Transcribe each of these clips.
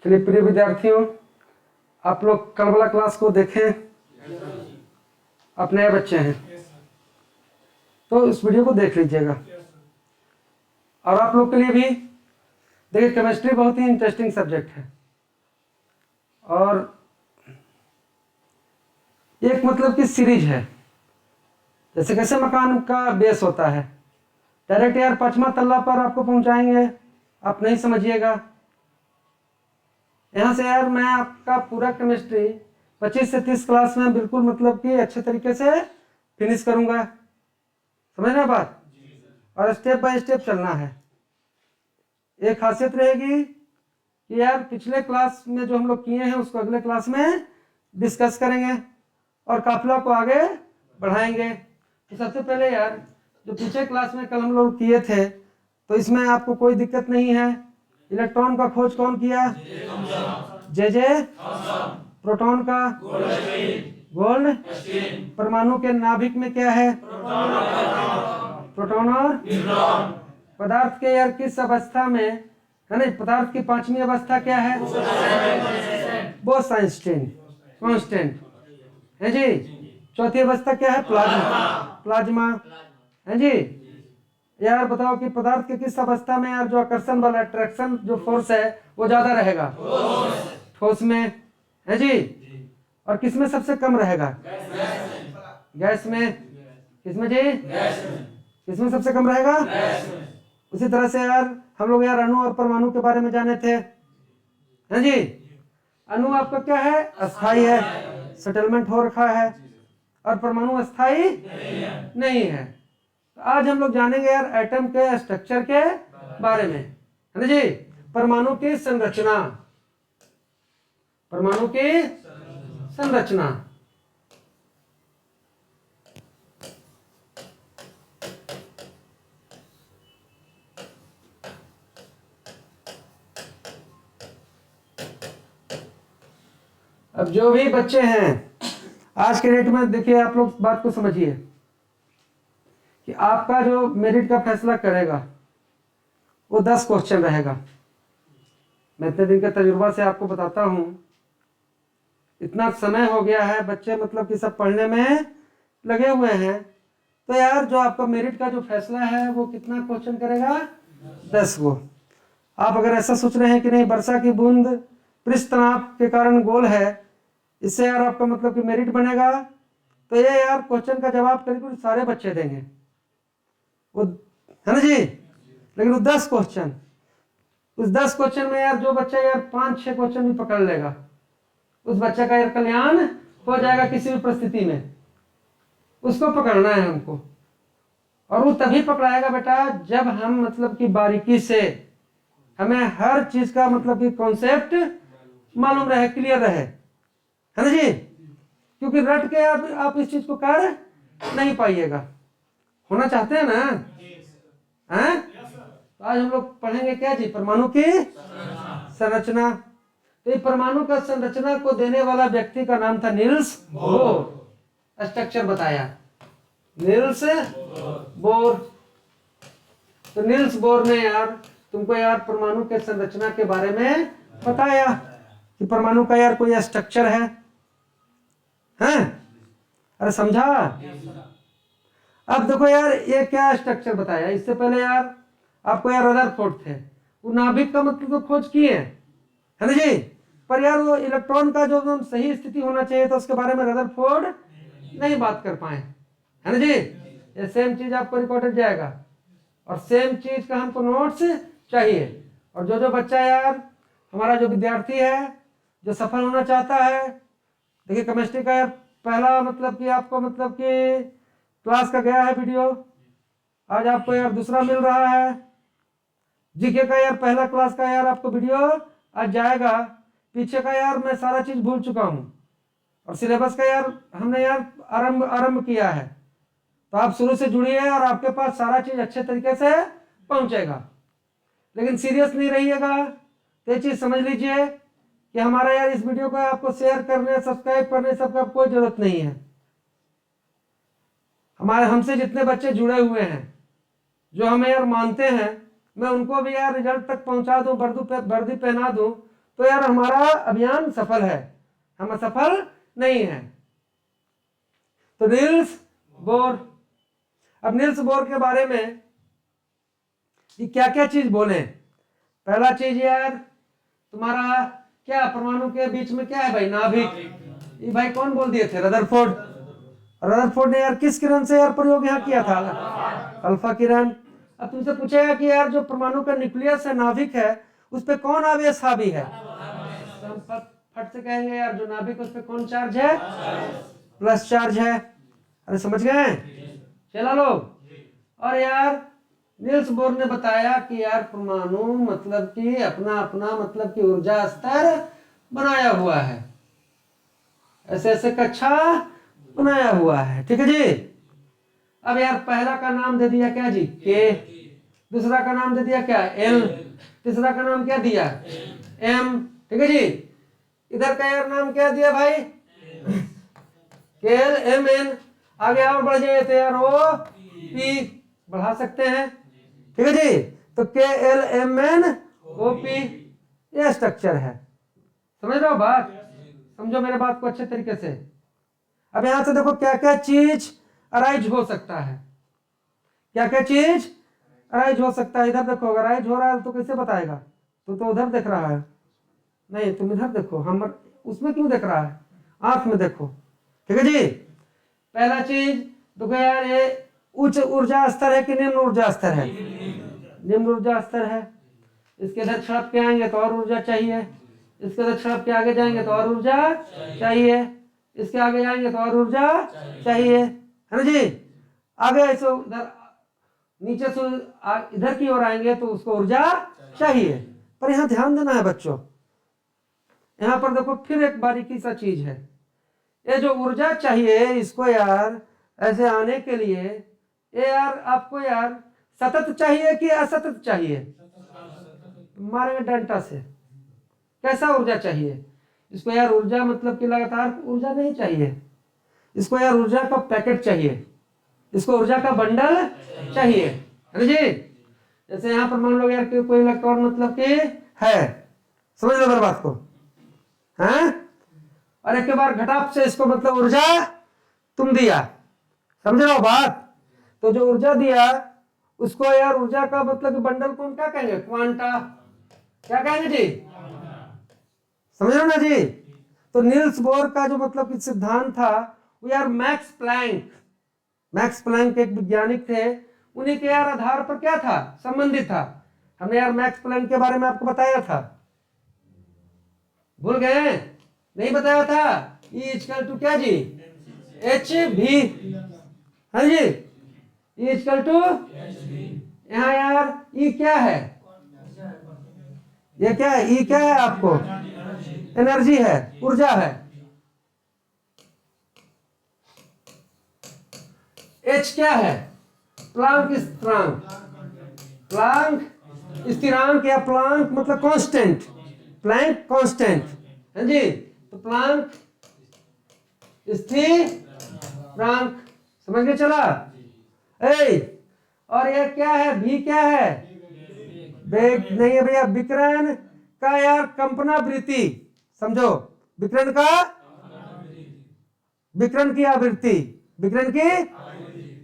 चलिए प्रिय विद्यार्थियों, आप लोग कल वाला क्लास को देखें। आप नए बच्चे हैं तो इस वीडियो को देख लीजिएगा। और आप लोग के लिए भी देखिए, केमिस्ट्री बहुत ही इंटरेस्टिंग सब्जेक्ट है और एक मतलब की सीरीज है। जैसे कैसे मकान का बेस होता है, डायरेक्ट यार 5वां तल्ला पर आपको पहुंचाएंगे, आप नहीं समझिएगा। यहाँ से यार मैं आपका पूरा केमिस्ट्री 25 से 30 क्लास में बिल्कुल मतलब कि अच्छे तरीके से फिनिश करूंगा। समझ रहे बात? और स्टेप बाय स्टेप चलना है। एक खासियत रहेगी कि यार पिछले क्लास में जो हम लोग किए हैं उसको अगले क्लास में डिस्कस करेंगे और काफिला को आगे बढ़ाएंगे। तो सबसे पहले यार जो पिछले क्लास में कल हम लोग किए थे, तो इसमें आपको कोई दिक्कत नहीं है। इलेक्ट्रॉन का खोज कौन किया? जे प्रोटॉन का गोल्ड। परमाणु के नाभिक में क्या है? प्रोटॉन और पदार्थ के यार किस अवस्था में है ना? पदार्थ की 5वीं अवस्था क्या है? बोस-आइंस्टीन कांस्टेंट है जी। चौथी अवस्था क्या है? प्लाज्मा है जी। यार बताओ कि पदार्थ के किस अवस्था में यार जो आकर्षण बल, अट्रैक्शन जो फोर्स है वो ज्यादा रहेगा? ठोस में है जी। और किस में सबसे कम रहेगा? गैस में। किसमें जी? किसमें सबसे कम रहेगा? उसी तरह से यार हम लोग यार अणु और परमाणु के बारे में जाने थे है जी। अणु आपका क्या है? अस्थाई है, सेटलमेंट हो रखा है। और परमाणु अस्थाई नहीं है। तो आज हम लोग जानेंगे यार एटम के स्ट्रक्चर के बारे में है ना जी। परमाणु की संरचना, परमाणु की संरचना। अब जो भी बच्चे हैं आज के डेट में, देखिए आप लोग बात को समझिए कि आपका जो मेरिट का फैसला करेगा वो 10 क्वेश्चन रहेगा। मैं इतने दिन के तजुर्बा से आपको बताता हूं, इतना समय हो गया है, बच्चे मतलब कि सब पढ़ने में लगे हुए हैं। तो यार जो आपका मेरिट का जो फैसला है वो कितना क्वेश्चन करेगा? 10 को। आप अगर ऐसा सोच रहे हैं कि नहीं वर्षा की बूंद पृष्ठ तनाव के कारण गोल है, इससे यार आपका मतलब कि मेरिट बनेगा, तो ये यार क्वेश्चन का जवाब करीब सारे बच्चे देंगे वो, है ना जी। लेकिन वो 10 क्वेश्चन, उस 10 क्वेश्चन में यार जो बच्चा यार 5-6 क्वेश्चन भी पकड़ लेगा, उस बच्चे का यार कल्याण हो जाएगा किसी भी परिस्थिति में। उसको पकड़ना है हमको, और वो तभी पकड़ाएगा बेटा जब हम मतलब कि बारीकी से हमें हर चीज का मतलब कि कॉन्सेप्ट मालूम रहे, क्लियर रहे, है ना जी। क्योंकि रट के आप इस चीज को कर नहीं पाइएगा। होना चाहते हैं ना? हैं? तो आज हम लोग पढ़ेंगे क्या जी? परमाणु की संरचना। तो ये परमाणु का संरचना को देने वाला व्यक्ति का नाम था नील्स बोर। स्ट्रक्चर बताया नील्स बोर। तो नील्स बोर ने यार तुमको यार परमाणु के संरचना के बारे में बताया कि परमाणु का यार कोई स्ट्रक्चर है, हैं? अरे समझा? अब देखो यार ये क्या स्ट्रक्चर बताया। इससे पहले यार आपको यार रदरफोर्ड थे, वो नाभिक का मतलब तो खोज किए है ना जी। पर यार वो इलेक्ट्रॉन का जो सही स्थिति होना चाहिए था उसके बारे में रदरफोर्ड नहीं बात कर पाए, है ना जी। ये सेम चीज आपको रिकॉर्डेड जाएगा और सेम चीज का हमको नोट्स चाहिए। और जो जो बच्चा यार हमारा जो विद्यार्थी है जो सफल होना चाहता है, देखिए केमिस्ट्री का यार पहला मतलब कि आपको मतलब कि क्लास का गया है वीडियो, आज आपको यार दूसरा मिल रहा है। जीके का यार पहला क्लास का यार आपको वीडियो आज जाएगा। पीछे का यार मैं सारा चीज भूल चुका हूं और सिलेबस का यार हमने यार आरंभ किया है। तो आप शुरू से जुड़िए और आपके पास सारा चीज अच्छे तरीके से पहुंचेगा। लेकिन सीरियस नहीं रहिएगा तो ये चीज समझ लीजिए कि हमारा यार इस वीडियो को आपको शेयर करने, सब्सक्राइब करने सबका कोई जरूरत नहीं है। हमारे हमसे जितने बच्चे जुड़े हुए हैं जो हमें यार मानते हैं, मैं उनको भी यार रिजल्ट तक पहुंचा दूं, वर्दी पहना दूं, तो यार हमारा अभियान सफल है, हम असफल नहीं है। तो नील्स बोर, अब नील्स बोर के बारे में ये क्या क्या चीज बोले। पहला चीज यार तुम्हारा क्या, परमाणु के बीच में क्या है भाई, नाभिक। ये भाई कौन बोल दिए थे, रदरफोर्ड। रदरफोर्ड ने यार किस किरण से यार प्रयोग यहाँ किया था, अल्फा किरण। अब तुमसे पूछेगा कि यार जो परमाणु का न्यूक्लियस है, नाभिक है, उस पर कौन आवेश हावी है, तो हम फट से कहेंगे यार जो नाभिक उस पर कौन चार्ज है, प्लस चार्ज है। अरे समझ गए चला लोग। और यार नील्स बोर ने बताया कि यार परमाणु मतलब कि अपना अपना मतलब कि ऊर्जा स्तर बनाया हुआ है, ऐसे ऐसे कक्षा बनाया हुआ है, ठीक है जी। अब यार पहला का नाम दे दिया क्या जी, के। दूसरा का नाम दे दिया क्या, एल। तीसरा का नाम क्या दिया, एम, ठीक है जी। इधर का यार नाम क्या दिया भाई, के एल एम एन। आगे और बढ़ जाए तो यार ओ पी बढ़ा सकते हैं, ठीक है जी। तो K L M N O P ये स्ट्रक्चर है, समझ रहे हो बात, समझो मेरे बात को अच्छे तरीके से। अब यहां से देखो क्या क्या चीज अराइज हो सकता है, क्या क्या चीज अराइज हो सकता है। इधर देखो अगर अराइज हो रहा है तो कैसे बताएगा, तो उधर देख रहा है, नहीं तुम इधर देखो, हम उसमें क्यों देख रहा है, आंख में देखो, ठीक है जी। पहला चीज देखो यार ये उच्च ऊर्जा स्तर है कि निम्न ऊर्जा स्तर है, निम्न ऊर्जा स्तर है। इसके इधर छड़प के आएंगे तो और ऊर्जा चाहिए, इसके इधर छड़प के आगे जाएंगे तो और ऊर्जा चाहिए, इसके आगे जाएंगे तो और ऊर्जा चाहिए, है ना जी। आगे ऐसे उधर नीचे से इधर की ओर आएंगे तो उसको ऊर्जा चाहिए। पर यहाँ ध्यान देना है बच्चों, यहाँ पर देखो फिर एक बारीकी सा चीज है, ये जो ऊर्जा चाहिए इसको यार ऐसे आने के लिए ये यार आपको यार सतत चाहिए कि असतत चाहिए, मारेंगे डंडा से। कैसा ऊर्जा चाहिए इसको यार, ऊर्जा मतलब कि लगातार ऊर्जा नहीं चाहिए, इसको यार ऊर्जा का पैकेट चाहिए, इसको ऊर्जा का बंडल चाहिए, है ना जी। जैसे यहाँ पर मान लो यार कि कोई इलेक्ट्रॉन मतलब कि है, समझ लो मेरी बात को, हैं। और एक बार घटाप से इसको मतलब ऊर्जा तुम दिया, समझ रहे हो बात। तो जो ऊर्जा दिया उसको यार ऊर्जा का मतलब कि बंडल को हम क्या कहेंगे, क्वांटा, क्या कहेंगे जी, समझ रहे हो ना जी। तो नील्स बोर का जो मतलब कि सिद्धांत था वो यार मैक्स प्लैंक, मैक्स प्लैंक एक वैज्ञानिक थे, उन्हीं के यार आधार पर क्या था, संबंधित था। हमने यार मैक्स प्लैंक के बारे में आपको बताया था, भूल गए, नहीं बताया था। E इक्वल टू क्या जी, एच भी, हाँ जी, E इक्वल टू, यहाँ यार E क्या है, ये क्या है, E क्या है आपको, एनर्जी है, ऊर्जा है। H क्या है, प्लांक स्थिरांक, प्लांक स्थिरांक या प्लांक मतलब कांस्टेंट, प्लैंक कांस्टेंट, है जी। तो प्लांक स्थिरांक, समझ में चला ए। और ये क्या है, भी क्या है, वेग नहीं है भैया, विकिरण का यार कंपनावृत्ति, समझो विकिरण का, विकिरण की आवृत्ति, विकिरण की,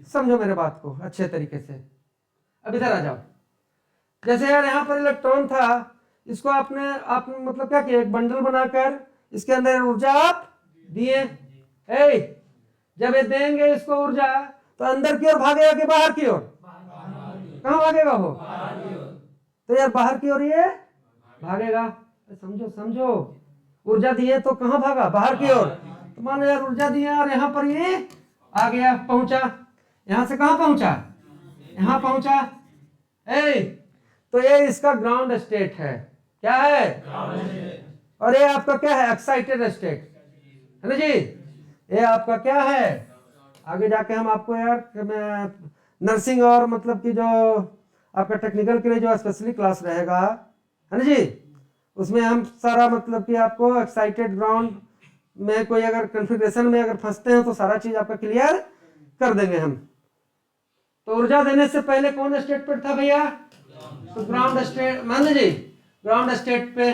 समझो मेरे बात को अच्छे तरीके से। अब इधर आ जाओ, जैसे यार यहाँ पर इलेक्ट्रॉन था, इसको आपने मतलब क्या किया, एक बंडल बनाकर इसके अंदर ऊर्जा आप दिए, जब ये देंगे इसको ऊर्जा तो अंदर की ओर भागेगा कि बाहर की ओर, कहाँ भागेगा वो, तो यार बाहर की ओर ये भागेगा, समझो समझो। ऊर्जा दिए तो कहाँ भागा, बाहर की ओर। तो मान लो यार ऊर्जा दिया और यहाँ पर ये आ गया, पहुंचा, यहाँ से कहाँ पहुंचा, यहाँ पहुंचा, तो ये इसका ग्राउंड स्टेट है, क्या है, और ये आपका क्या है, एक्साइटेड स्टेट, है ना जी। ये आपका क्या है, आगे जाके हम आपको यार नर्सिंग और मतलब कि जो आपका टेक्निकल के लिए जो स्पेशली क्लास रहेगा, है ना जी, उसमें हम सारा मतलब कि आपको एक्साइटेड ग्राउंड में कोई अगर कॉन्फ़िगरेशन में अगर फंसते हैं तो सारा चीज आपका क्लियर कर देंगे हम। तो ऊर्जा देने से पहले कौन स्टेट पर था भैया, तो ग्राउंड स्टेट, मान लीजिए ग्राउंड स्टेट पे,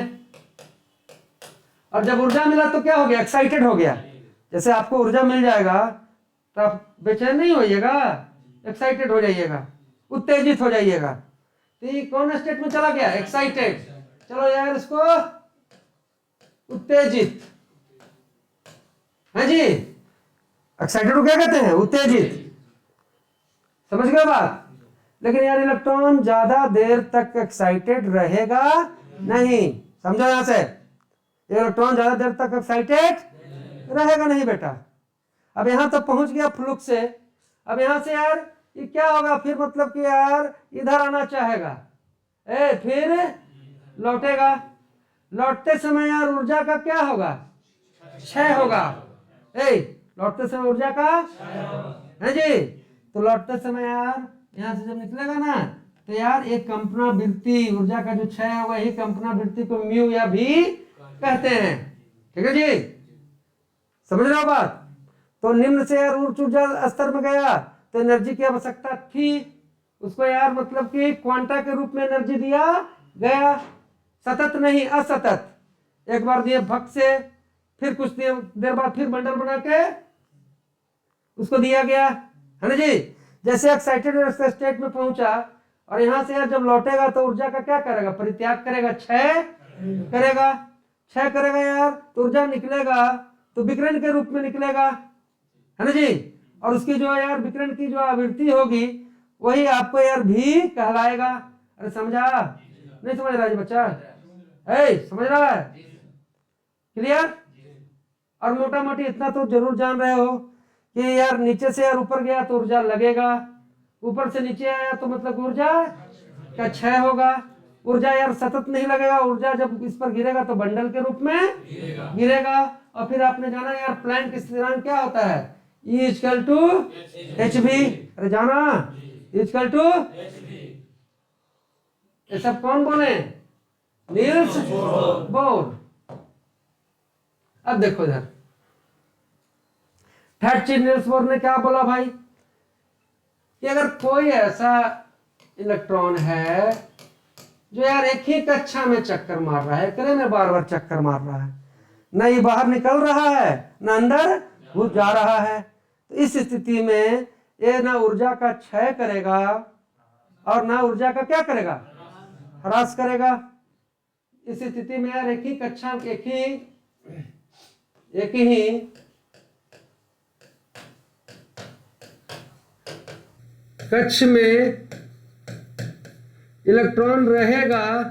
और जब ऊर्जा मिला तो क्या हो गया, एक्साइटेड हो गया। जैसे आपको ऊर्जा मिल जाएगा तो आप बेचैन नहीं होइएगा, एक्साइटेड हो जाइएगा, उत्तेजित हो जाइएगा। तो ये कौन स्टेट में चला गया, एक्साइटेड। चलो यार इसको उत्तेजित, हाँ जी, एक्साइटेड को क्या कहते हैं, उत्तेजित। समझ गए बात। लेकिन यार इलेक्ट्रॉन ज्यादा देर तक एक्साइटेड रहेगा नहीं, समझो यहां से, इलेक्ट्रॉन ज्यादा देर तक एक्साइटेड रहेगा नहीं बेटा। अब यहां तक पहुंच गया फ्लुक्स से, अब यहां से यार ये क्या होगा फिर, मतलब कि यार इधर आना चाहेगा, फिर लौटेगा। लौटते समय यार ऊर्जा का क्या होगा, क्षय होगा। लौटते समय ऊर्जा का है जी। तो लौटते समय यार यहां से जब निकलेगा ना तो यार एक कंपनावृत्ति, ऊर्जा का जो क्षय होगा यही कंपनावृत्ति को म्यू या भी कहते हैं। ठीक है जी, समझ रहे हो बात। तो निम्न से यार उच्च ऊर्जा स्तर में गया तो एनर्जी की आवश्यकता थी, उसको यार मतलब कि क्वांटा के रूप में एनर्जी दिया गया, सतत नहीं असतत। एक बार दिए भक्त से, फिर कुछ देर बाद फिर बंडल बना के उसको दिया गया, है ना जी। जैसे एक्साइटेड स्टेट में पहुंचा और यहां से यार जब लौटेगा तो ऊर्जा का क्या करेगा, परित्याग करेगा, क्षय करेगा। क्षय करेगा यार तो ऊर्जा निकलेगा तो विकिरण के रूप में निकलेगा, है ना जी। और उसकी जो यार विकिरण की जो आवृत्ति होगी वही आपको यार भी कहलाएगा। अरे समझा नहीं, समझ रहा है बच्चा, समझ रहा है, क्लियर। और मोटा मोटी इतना तो जरूर जान रहे हो कि यार नीचे से यार ऊपर गया तो ऊर्जा लगेगा, ऊपर से नीचे आया तो मतलब ऊर्जा का क्षय होगा। ऊर्जा यार सतत नहीं लगेगा, ऊर्जा जब इस पर गिरेगा तो बंडल के रूप में गिरेगा। और फिर आपने जाना यार प्लैंक स्थिरांक क्या होता है, E इक्वल टू hb। अरे जाना E इक्वल टू, ये सब कौन बोले, नील्स बोर। अब देखो इधर थर्ड चीज नील्स बोर ने क्या बोला भाई, कि अगर कोई ऐसा इलेक्ट्रॉन है जो यार एक ही कक्षा में चक्कर मार रहा है, करे में बार बार चक्कर मार रहा है, न ये बाहर निकल रहा है न अंदर घुस जा रहा है, तो इस स्थिति में ये ना ऊर्जा का क्षय करेगा और ना ऊर्जा का क्या करेगा, ह्रास करेगा। इस स्थिति में यार एक ही कक्षा, एक ही कक्ष में इलेक्ट्रॉन रहेगा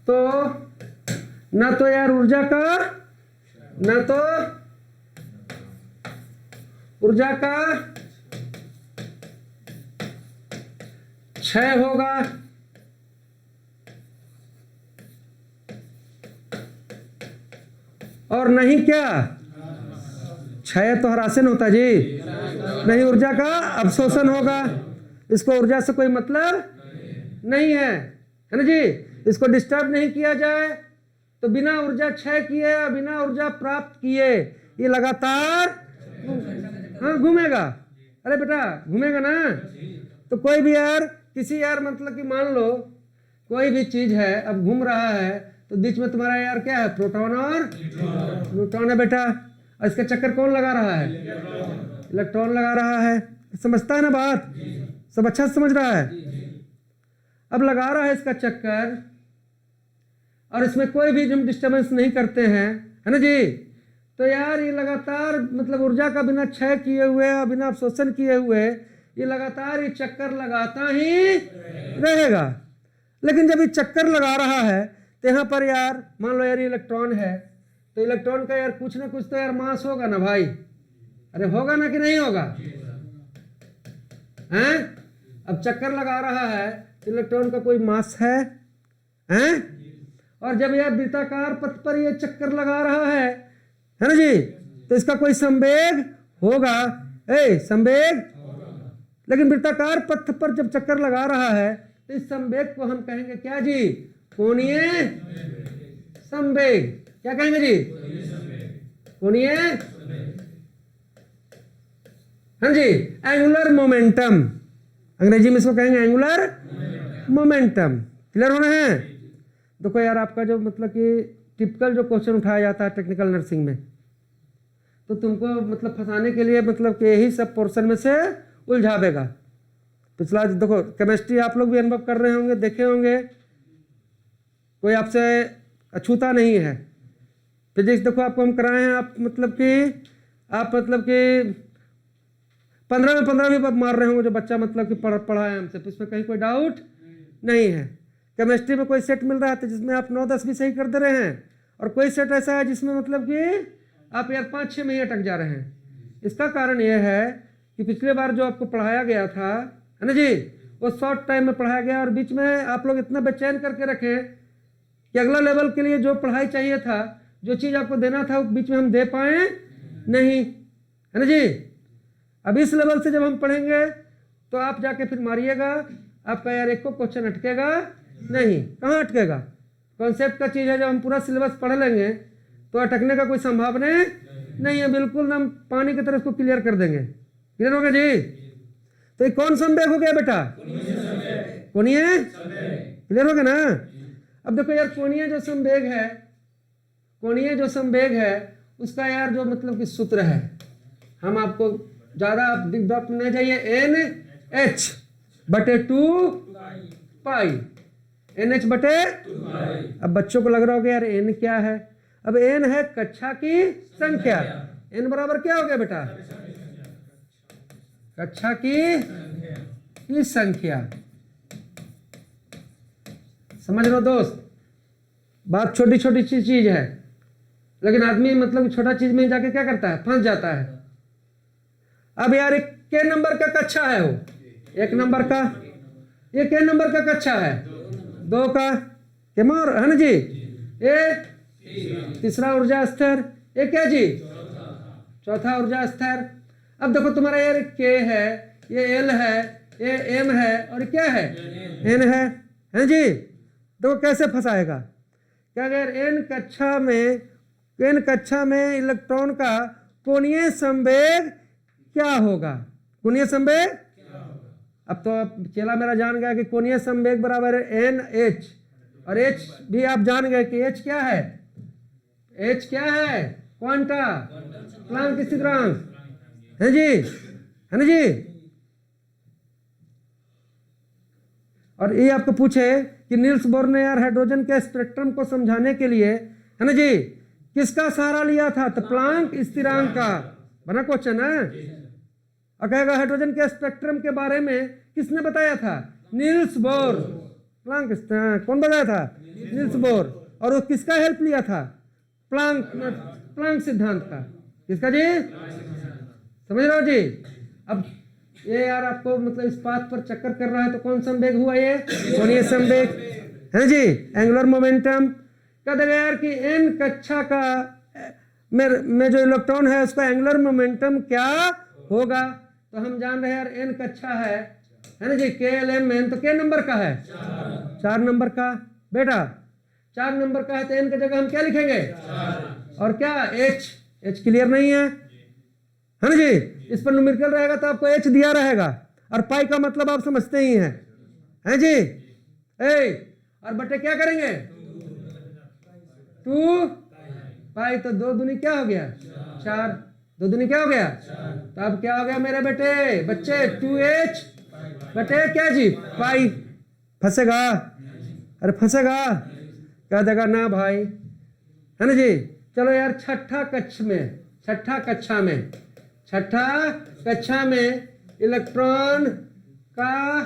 तो ना तो यार ऊर्जा का क्षय होगा और नहीं क्या, क्षय तो ह्रासन होता जी, नहीं ऊर्जा का अवशोषण होगा। इसको ऊर्जा से कोई मतलब नहीं है ना जी। इसको डिस्टर्ब नहीं किया जाए तो बिना ऊर्जा क्षय किए या बिना ऊर्जा प्राप्त किए ये लगातार घूमेगा। अरे बेटा घूमेगा ना। तो कोई भी यार किसी यार मतलब कि मान लो कोई भी चीज है अब घूम रहा है तो बीच में तुम्हारा यार क्या है, प्रोटॉन और न्यूट्रॉन है बेटा। और इसका चक्कर कौन लगा रहा है, इलेक्ट्रॉन लगा रहा है। समझता है ना बात, सब अच्छा समझ रहा है। अब लगा रहा है इसका चक्कर और इसमें कोई भी हम डिस्टर्बेंस नहीं करते हैं, है ना जी। तो यार ये लगातार मतलब ऊर्जा का बिना क्षय किए हुए और बिना अवशोषण किए हुए ये लगातार ये चक्कर लगाता ही रहेगा। लेकिन जब ये चक्कर लगा रहा है तो यहाँ पर यार मान लो यार ये इलेक्ट्रॉन है तो इलेक्ट्रॉन का यार कुछ ना कुछ तो यार मास होगा ना भाई। अरे होगा ना कि नहीं होगा, हैं? अब चक्कर लगा रहा है तो इलेक्ट्रॉन का कोई मास है, हैं? और जब यह वृत्ताकार पथ पर यह चक्कर लगा रहा है ना जी, तो इसका कोई संवेग होगा, संवेग। लेकिन वृत्ताकार पथ पर जब चक्कर लगा रहा है तो इस संवेग को हम कहेंगे क्या जी, कोणीय संवेग। क्या कहेंगे जी, कोणीय, हाँ जी, एंगुलर मोमेंटम। अंग्रेजी में इसको कहेंगे एंगुलर मोमेंटम। क्लियर होना है। देखो यार, आपका जो मतलब कि टिपिकल जो क्वेश्चन उठाया जाता है टेक्निकल नर्सिंग में, तो तुमको मतलब फंसाने के लिए मतलब कि यही सब पोर्शन में से उलझावेगा। पिछला देखो केमिस्ट्री आप लोग भी अनुभव कर रहे होंगे, देखे होंगे, कोई आपसे अछूता नहीं है। फिजिक्स देखो आपको हम कराए हैं, आप मतलब कि 15 में 15 भी मार रहे होंगे जो बच्चा मतलब कि पढ़ा है हमसे, तो इसमें कहीं कोई डाउट नहीं है। केमिस्ट्री में कोई सेट मिल रहा है जिसमें आप 9-10 भी सही कर दे रहे हैं, और कोई सेट ऐसा है जिसमें मतलब कि आप यार 5-6 में ही अटक जा रहे हैं। इसका कारण यह है कि पिछले बार जो आपको पढ़ाया गया था, है ना जी, वो शॉर्ट टाइम में पढ़ाया गया, और बीच में आप लोग इतना बेचैन करके रखे कि अगला लेवल के लिए जो पढ़ाई चाहिए था, जो चीज़ आपको देना था, वो बीच में हम दे पाए नहीं, है ना जी। अब इस लेवल से जब हम पढ़ेंगे तो आप जाके फिर मारिएगा, आपका यार एक को क्वेश्चन अटकेगा नहीं। कहाँ अटकेगा? कॉन्सेप्ट का चीज़ है, जब हम पूरा सिलेबस पढ़ लेंगे तो अटकने का कोई संभावना नहीं है, बिल्कुल हम पानी की तरह इसको क्लियर कर देंगे। क्लियर होगा जी? तो ये कौन संवेग हो गया बेटा? कोणीय। क्लियर हो गया ना? अब देखो यार, कोणीय जो संवेग है उसका यार जो मतलब कि सूत्र है, हम आपको ज्यादा आप नहीं चाहिए, NH/2 पाई, NH/2। अब बच्चों को लग रहा होगा यार n क्या है? अब n है कक्षा की संख्या। n बराबर क्या हो गया बेटा? कक्षा की संख्या। समझ लो दोस्त, बात छोटी छोटी चीज है, लेकिन आदमी मतलब छोटा चीज में जाके क्या करता है? फंस जाता है। अब यार एक के नंबर का कक्षा है, वो 1 नंबर का, ये के नंबर का कक्षा है, 2 का के मोर, है ना जी। ये तीसरा ऊर्जा स्तर, ये क्या जी? चौथा ऊर्जा स्तर। अब देखो तुम्हारा यार के है, ये एल है, ये एम है, और क्या है? एन है जी। देखो कैसे फंसाएगा, क्या अगर एन कक्षा में इलेक्ट्रॉन का कोणीय संवेग क्या होगा? कोणीय संवेग। अब तो चेला मेरा जान गया कि कोणीय संवेग बराबर है NH, और H भी आप जान गए कि H क्या है? H क्या है? क्वांटा, प्लांक स्थिरांक, है जी, है ना जी। और ये आपको पूछे कि नील्स बोर ने यार हाइड्रोजन के स्पेक्ट्रम को समझाने के लिए, है ना जी, किसका सहारा लिया था? तो प्लांक स्थिरांक का। बना क्वेश्चन है, और कहेगा हाइड्रोजन के स्पेक्ट्रम के बारे में किसने बताया था? Niels Bohr. प्लांक कौन बताया था? Niels Bohr. और वो किसका हेल्प लिया था? प्लांक सिद्धांत का। किसका जी? समझ रहे हो जी? अब ये यार आपको मतलब इस बात पर चक्कर कर रहा है, तो कौन संवेग हुआ? ये कोणीय संवेग, है जी। एंगुलर मोमेंटम कह देगा यार कि n कक्षा का में जो इलेक्ट्रॉन है उसका एंगुलर मोमेंटम क्या होगा? तो हम जान रहे हैं यार n कक्षा है ना जी, KLMN, तो k नंबर का है? 4 नंबर का बेटा, 4 नंबर का है, तो n की जगह हम क्या लिखेंगे? और क्या? H क्लियर नहीं है ना जी। इस पर न्यूमेरिकल रहेगा तो आपको H दिया रहेगा, और पाई का मतलब आप समझते ही हैं जी। और बटे क्या करेंगे? 2 पाई, तो 2 दूनी क्या हो गया? 4। 2 दूनी क्या हो गया? तो अब क्या हो गया मेरे बच्चे? 2H बटे क्या जी? पाई। फंसेगा? अरे फंसेगा, कह देगा ना भाई, है ना जी। चलो यार, छठा कक्षा में इलेक्ट्रॉन का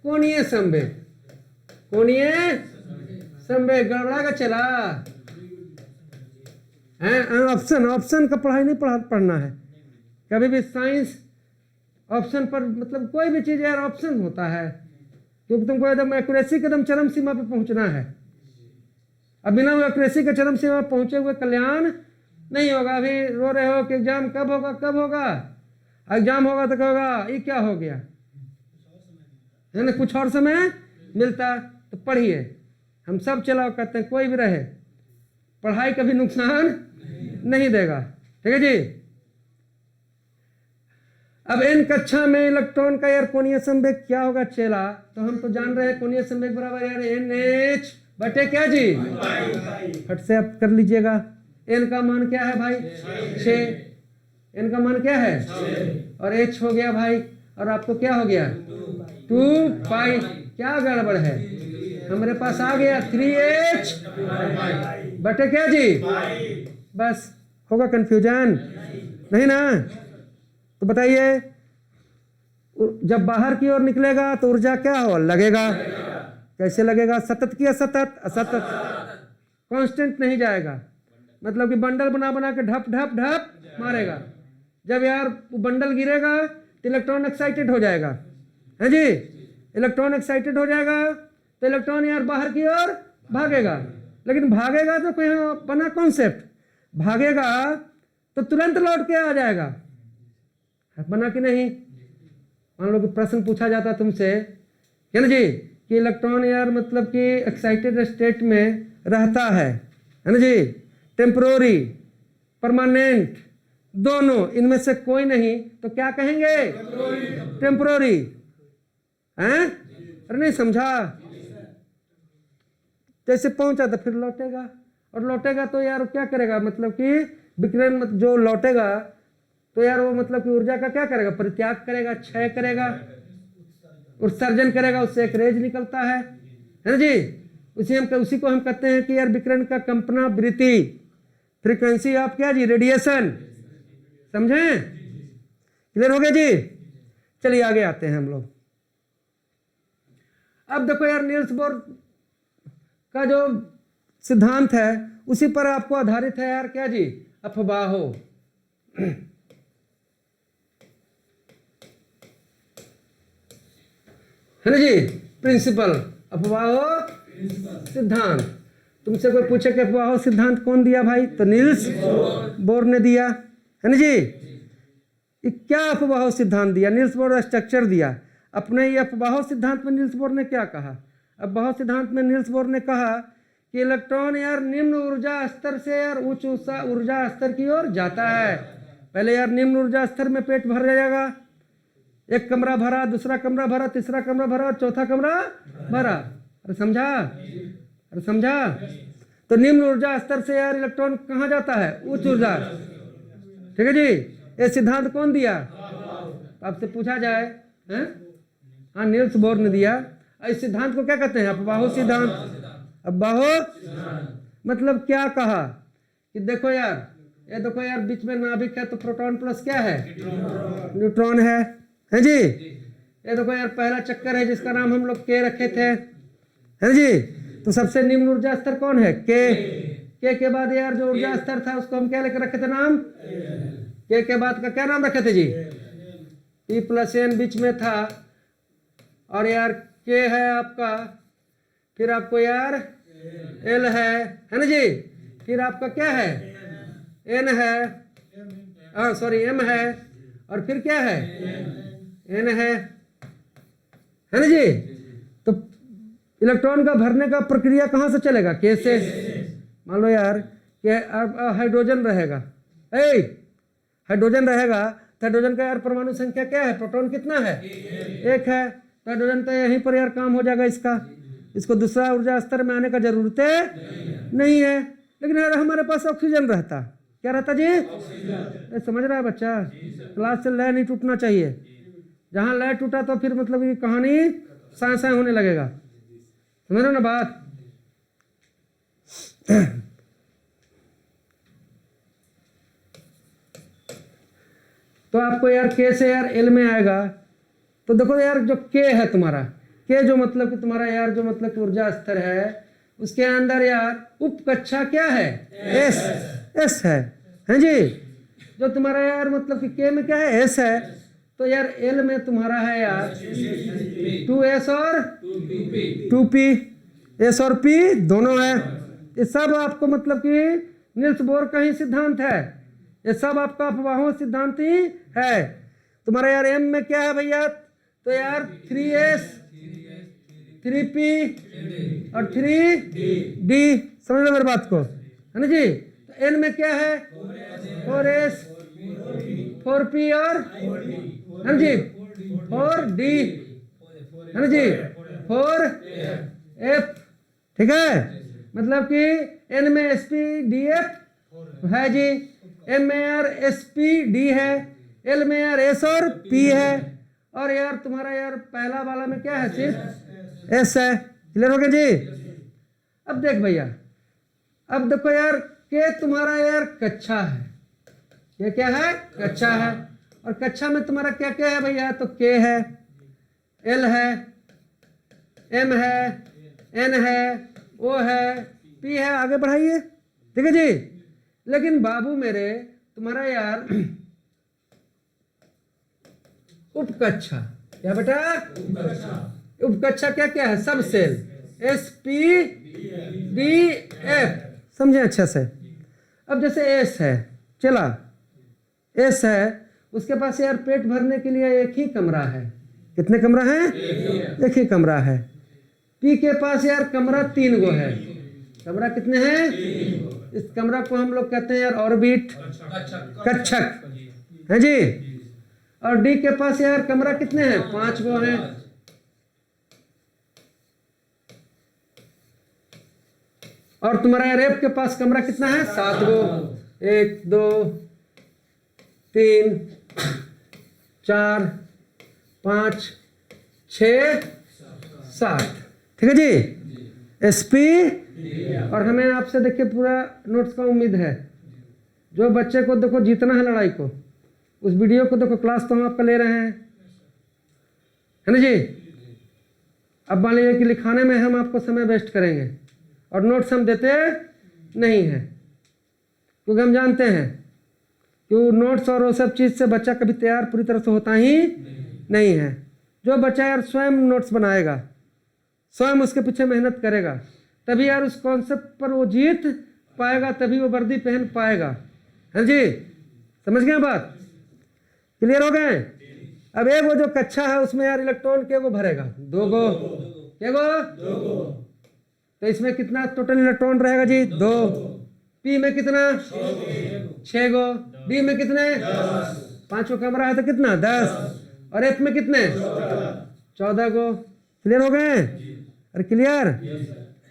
कोणीय संवेग गड़बड़ा का चला है। ऑप्शन का पढ़ाई नहीं पढ़ना है कभी भी। साइंस ऑप्शन पर मतलब कोई भी चीज यार ऑप्शन होता है, क्योंकि तुमको एकदम एक्यूरेसी के एकदम चरम सीमा पे पहुंचना है। अब बिना एक्यूरेसी के चरम सीमा पहुंचे हुए कल्याण नहीं होगा। अभी रो रहे हो कि एग्जाम कब होगा? एग्जाम होगा तो कहोगा ये क्या हो गया, है ना, कुछ और समय मिलता। तो पढ़िए, हम सब चलाओ कहते हैं, कोई भी रहे, पढ़ाई कभी नुकसान नहीं देगा। ठीक है जी। अब n कक्षा में इलेक्ट्रॉन का यार कोणीय संवेग क्या होगा चेला? तो हम तो जान रहे हैं कोणीय संवेग बराबर यार NH बटे क्या जी, फट से आप कर लीजिएगा। n का मान क्या है भाई, 6। n का मान क्या है, और h हो गया भाई, और आपको क्या हो गया, 2 पाई। क्या गड़बड़ है, हमारे पास आ गया 3h बटे क्या जी, बस। होगा कंफ्यूजन नहीं ना? तो बताइए, जब बाहर की ओर निकलेगा तो ऊर्जा क्या हो लगेगा, कैसे लगेगा, सतत की असतत, असतत, कांस्टेंट नहीं जाएगा। मतलब कि बंडल बना बना के ढप ढप ढप मारेगा। जब यार बंडल गिरेगा तो इलेक्ट्रॉन एक्साइटेड हो जाएगा, है जी। इलेक्ट्रॉन एक्साइटेड हो जाएगा तो इलेक्ट्रॉन यार बाहर की ओर भागेगा। लेकिन भागेगा तो कोई बना कॉन्सेप्ट, भागेगा तो तुरंत लौट के आ जाएगा, बना कि नहीं। मान लो कि प्रश्न पूछा जाता तुमसे, है ना जी, कि इलेक्ट्रॉन यार मतलब कि एक्साइटेड स्टेट में रहता है ना जी, टेम्परोरी, परमानेंट, दोनों, इनमें से कोई नहीं, तो क्या कहेंगे, टेम्परोरी। हैं, अरे नहीं समझा। जैसे पहुंचा तो फिर लौटेगा, और लौटेगा तो यार क्या करेगा, मतलब कि विकिरण जो लौटेगा तो यार वो मतलब कि ऊर्जा का क्या करेगा, परित्याग करेगा, क्षय करेगा, उत्सर्जन करेगा, उससे एक रेज निकलता है ना जी। उसी को हम कहते हैं कि यार विकिरण का कंपनावृत्ति, फ्रीक्वेंसी ऑफ क्या जी, रेडिएशन। समझे, क्लियर हो गया जी। चलिए आगे आते हैं हम लोग। अब देखो यार, नील्स बोर का जो सिद्धांत है उसी पर आपको आधारित है यार क्या जी, अफबाहो। है ना जी, प्रिंसिपल, अफबाहो सिद्धांत। तुमसे कोई पूछे कि अफबाहो सिद्धांत कौन दिया भाई, तो नील्स बोर ने दिया, है ना जी। क्या अफबाहो सिद्धांत दिया, नील्स बोर स्ट्रक्चर दिया। अपने ये अफबाहो सिद्धांत में नील्स बोर ने क्या कहा, अफबाहो सिद्धांत में नील्स बोर ने कहा कि इलेक्ट्रॉन यार निम्न ऊर्जा स्तर से यार उच्च ऊर्जा स्तर की ओर जाता है। पहले यार निम्न ऊर्जा स्तर में पेट भर जाएगा, एक कमरा भरा, दूसरा कमरा भरा, तीसरा कमरा भरा और चौथा कमरा भरा। अरे समझा, अरे समझा। तो निम्न ऊर्जा स्तर से यार इलेक्ट्रॉन कहाँ जाता है, उच्च ऊर्जा। ठीक है जी, ये सिद्धांत कौन दिया, आपसे पूछा जाए, हैं? हाँ, नील्स बोर ने दिया। इस सिद्धांत को क्या कहते हैं, अफबाहो सिद्धांत। अफबाहो मतलब क्या कहा कि देखो यार, ये देखो यार बीच में नाभिक है तो प्रोटॉन प्लस क्या है, न्यूट्रॉन है जी। ये देखो यार पहला चक्कर है जिसका नाम हम लोग के रखे थे, है जी। तो सबसे निम्न ऊर्जा स्तर कौन है, के बाद यार जो ऊर्जा स्तर था उसको हम क्या लेकर रखे थे नाम, के बाद का क्या नाम रखे थे जी, P+N बीच में था, और यार के है आपका, फिर आपको यार L है ना जी, फिर आपका क्या है, N है, सॉरी M है, और फिर क्या है, N है ना जी। तो इलेक्ट्रॉन का भरने का प्रक्रिया कहाँ से चलेगा, के से। मान लो यार कि हाइड्रोजन रहेगा, हाइड्रोजन रहेगा तो हाइड्रोजन का यार परमाणु संख्या क्या है, प्रोटॉन कितना है, 1 है। तो हाइड्रोजन तो यहीं पर यार काम हो जाएगा इसका, इसको दूसरा ऊर्जा स्तर में आने का जरूरत नहीं है। लेकिन यार हमारे पास ऑक्सीजन रहता, क्या रहता जी, समझ रहा है बच्चा। क्लास से लय नहीं टूटना चाहिए, जहां लय टूटा तो फिर मतलब ये कहानी साए साए होने लगेगा, समझ रहे ना बात। तो आपको यार के से यार एल में आएगा। तो देखो यार जो के है तुम्हारा, के जो मतलब कि तुम्हारा यार जो मतलब कि ऊर्जा स्तर है उसके अंदर यार उप कक्षा क्या है, एस है जी। जो तुम्हारा यार मतलब कि के में क्या है, एस है। तो यार एल में तुम्हारा है यार 2s और 2p, एस और p दोनों है। ये सब आपको मतलब कि नील्स बोर का ही सिद्धांत है, ये सब आपका अफवाहों सिद्धांत ही है। तुम्हारा यार m में क्या है भैया, तो यार 3s, 3p और 3d, समझ लो मेरी बात को, है ना जी। तो n में क्या है, 4s, 4p और है ना जी 4d, है ना जी 4f, ठीक है, मतलब कि एन में एस पी डी एफ है जी, एम में यार एस पी डी है, एल में यार एस और पी है, और यार तुम्हारा यार पहला वाला में क्या है, सिर्फ एस है। क्लियर हो गया जी। अब देख भैया, अब देखो यार के तुम्हारा यार कक्षा है, ये क्या है, कक्षा है, और कक्षा में तुम्हारा क्या क्या है भैया, तो के है, एल है, एम है, एन है, ओ है, पी है, आगे बढ़ाइए। ठीक है जी। लेकिन बाबू मेरे तुम्हारा यार उपकक्षा, क्या बेटा, उपकक्षा क्या क्या है, सब cell, S P D F, समझे अच्छे से। अब जैसे एस है, चला एस है, उसके पास यार पेट भरने के लिए एक ही कमरा है, कितने कमरा है, एक ही कमरा है। पी के पास यार कमरा 3 गो है, कमरा कितने हैं, इस कमरा को हम लोग कहते हैं यार ऑर्बिट, कक्षक है जी। और डी के पास यार कमरा कितने हैं, 5 गो हैं। और तुम्हारा यार एफ के पास कमरा कितना है, 7 गो, 1 2 3 4 5 6 7, ठीक है जी, एसपी। और हमें आपसे देखिए पूरा नोट्स का उम्मीद है, जो बच्चे को देखो जीतना है लड़ाई को, उस वीडियो को देखो, क्लास तो हम आपका ले रहे हैं, है ना जी। अब मान लीजिए कि लिखाने में हम आपको समय वेस्ट करेंगे और नोट्स हम देते नहीं हैं, क्योंकि हम जानते हैं कि नोट्स और वो सब चीज़ से बच्चा कभी तैयार पूरी तरह से होता ही नहीं है। जो बच्चा यार स्वयं नोट्स बनाएगा, स्वयं उसके पीछे मेहनत करेगा, तभी यार उस कॉन्सेप्ट पर वो जीत पाएगा, तभी वो वर्दी पहन पाएगा, है जी। समझ गए बात, क्लियर हो गए। अब एक वो जो कक्षा है उसमें यार इलेक्ट्रॉन के वो भरेगा, 2 गो, क्या गो, 2 गो। तो इसमें कितना टोटल इलेक्ट्रॉन रहेगा जी, 2। पी में कितना, 6 गो। डी में कितने, 5 कमरा है तो कितना, 10। और एफ में कितने, 14 गो। क्लियर हो गए, अरे क्लियर।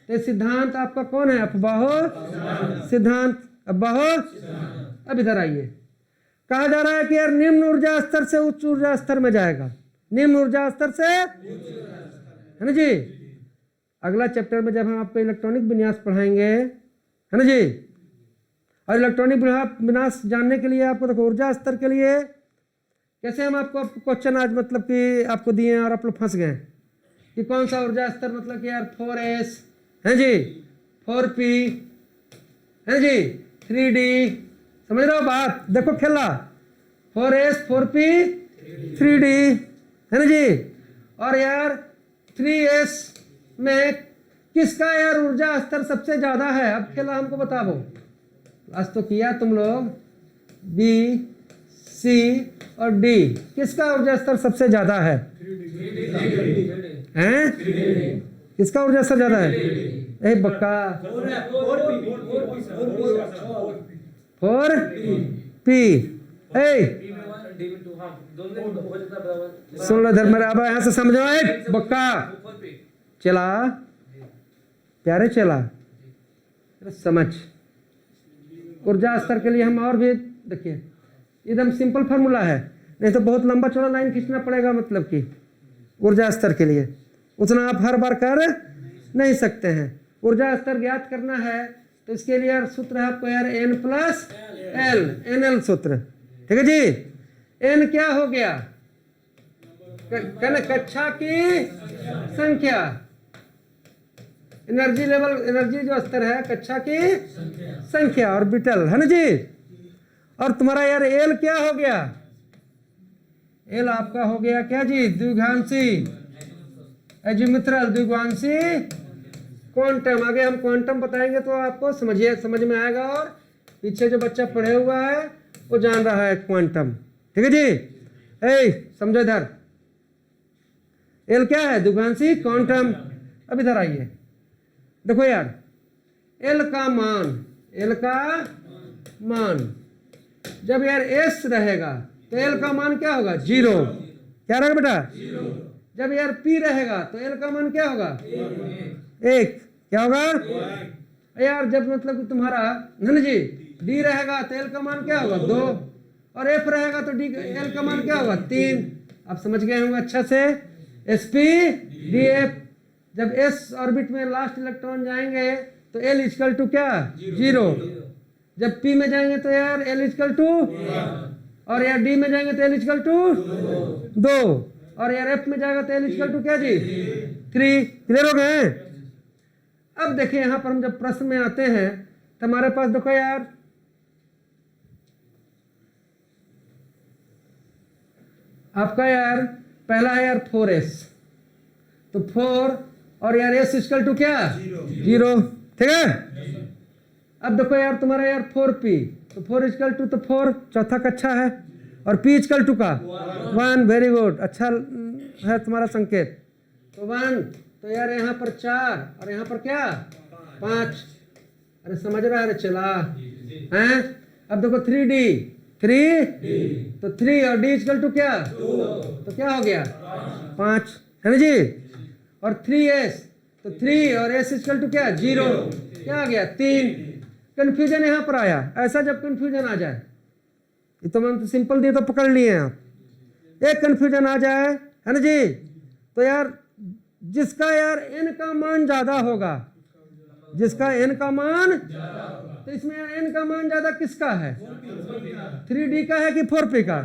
तो सिद्धांत आपका कौन है, अफवाहो सिद्धांत, अफवाहो। अब इधर आइए, कहा जा रहा है कि यार निम्न ऊर्जा स्तर से उच्च ऊर्जा स्तर में जाएगा, निम्न ऊर्जा स्तर से, है ना जी। अगला चैप्टर में जब हम आपको इलेक्ट्रॉनिक विन्यास पढ़ाएंगे, है ना जी, और इलेक्ट्रॉनिक विन्यास जानने के लिए आपको देखो ऊर्जा स्तर के लिए कैसे हम आपको क्वेश्चन आज मतलब कि आपको दिए और आप लोग फंस गए कि कौन सा ऊर्जा स्तर, मतलब कि यार 4s है जी, 4p है जी, 3d, समझ रहे हो बात, देखो खेला, 4s 4p 3d, है ना जी। और यार 3s में किसका यार ऊर्जा स्तर सबसे ज्यादा है, अब खेला हमको बताओ। आज तो किया तुम लोग, बी सी और डी, किसका ऊर्जा स्तर सबसे ज्यादा है, हैं, किसका ऊर्जा स्तर ज्यादा है, ए बक्का, 4p। सुन लो धर्म, अब यहाँ से समझो, बक्का चला, प्यारे चला, समझ। ऊर्जा स्तर के लिए हम और भी देखिए, एकदम सिंपल फार्मूला है, नहीं तो बहुत लंबा चौड़ा लाइन खींचना पड़ेगा, मतलब कि ऊर्जा स्तर के लिए उतना आप हर बार कर नहीं सकते हैं। ऊर्जा स्तर ज्ञात करना है तो इसके लिए यार सूत्र है आपको यार n+l, NL सूत्र, ठीक है जी। n क्या हो गया, कक्षा की संख्या, एनर्जी लेवल, एनर्जी जो स्तर है कक्षा की संख्या, ऑर्बिटल, है ना जी। और तुम्हारा यार एल क्या हो गया, एल आपका हो गया क्या जी, द्विघांसी, एजीमुथल द्विघांसी क्वांटम। आगे हम क्वांटम बताएंगे तो आपको समझ में आएगा, और पीछे जो बच्चा पढ़े हुआ है वो जान रहा है क्वांटम, ठीक है जी। समझो इधर, एल क्या है, द्विघांसी क्वांटम। अब इधर आइए, देखो यार एल का मान जब यार एस रहेगा तो एल का मान क्या होगा, 0, क्या रहेगा बेटा, 0। जब यार पी रहेगा तो एल का मान क्या होगा, 1, क्या होगा यार? जब मतलब कि तुम्हारा ना जी डी रहेगा तो एल का मान क्या होगा 2, और एफ रहेगा तो डी एल का मान क्या होगा 3। आप समझ गए होंगे अच्छा से। sp df, जब s ऑर्बिट में लास्ट इलेक्ट्रॉन जाएंगे तो l इक्वल टू क्या 0, जब p में जाएंगे तो यार l इक्वल टू, और यार d में जाएंगे तो l इक्वल टू 2, और यार f में जाएगा तो l इक्वल टू क्या जी 3। क्लियर हो गए? अब देखिए यहां पर हम जब प्रश्न में आते हैं तो हमारे पास देखो यार आपका यार पहला है यार 4s, तो 4 और यार s इक्वल टू क्या 0, ठीक है। अब देखो यार तुम्हारा यार 4p, तो 4 इक्वल टू तो 4 चौथा कक्षा है, और p इक्वल टू का 1, वेरी गुड, अच्छा है तुम्हारा संकेत। तो 1, तो यार यहाँ पर 4 और यहाँ पर क्या 5। अरे समझ रहा है चला हैं? अब देखो 3d, 3 तो 3 और d इक्वल टू क्या 2, तो क्या हो गया 5, है ना जी। और 3s, तो 3 और s इक्वल टू क्या 0, क्या आ गया 3। कंफ्यूजन यहाँ पर आया। ऐसा जब कंफ्यूजन आ जाए, ये तो मैंने सिंपल दिए तो पकड़ लिए आप, एक कंफ्यूजन आ जाए है ना जी, तो यार जिसका यार n का मान ज्यादा होगा, जिसका n का मान, तो इसमें यार n का मान ज्यादा किसका है 3d का है कि 4p का?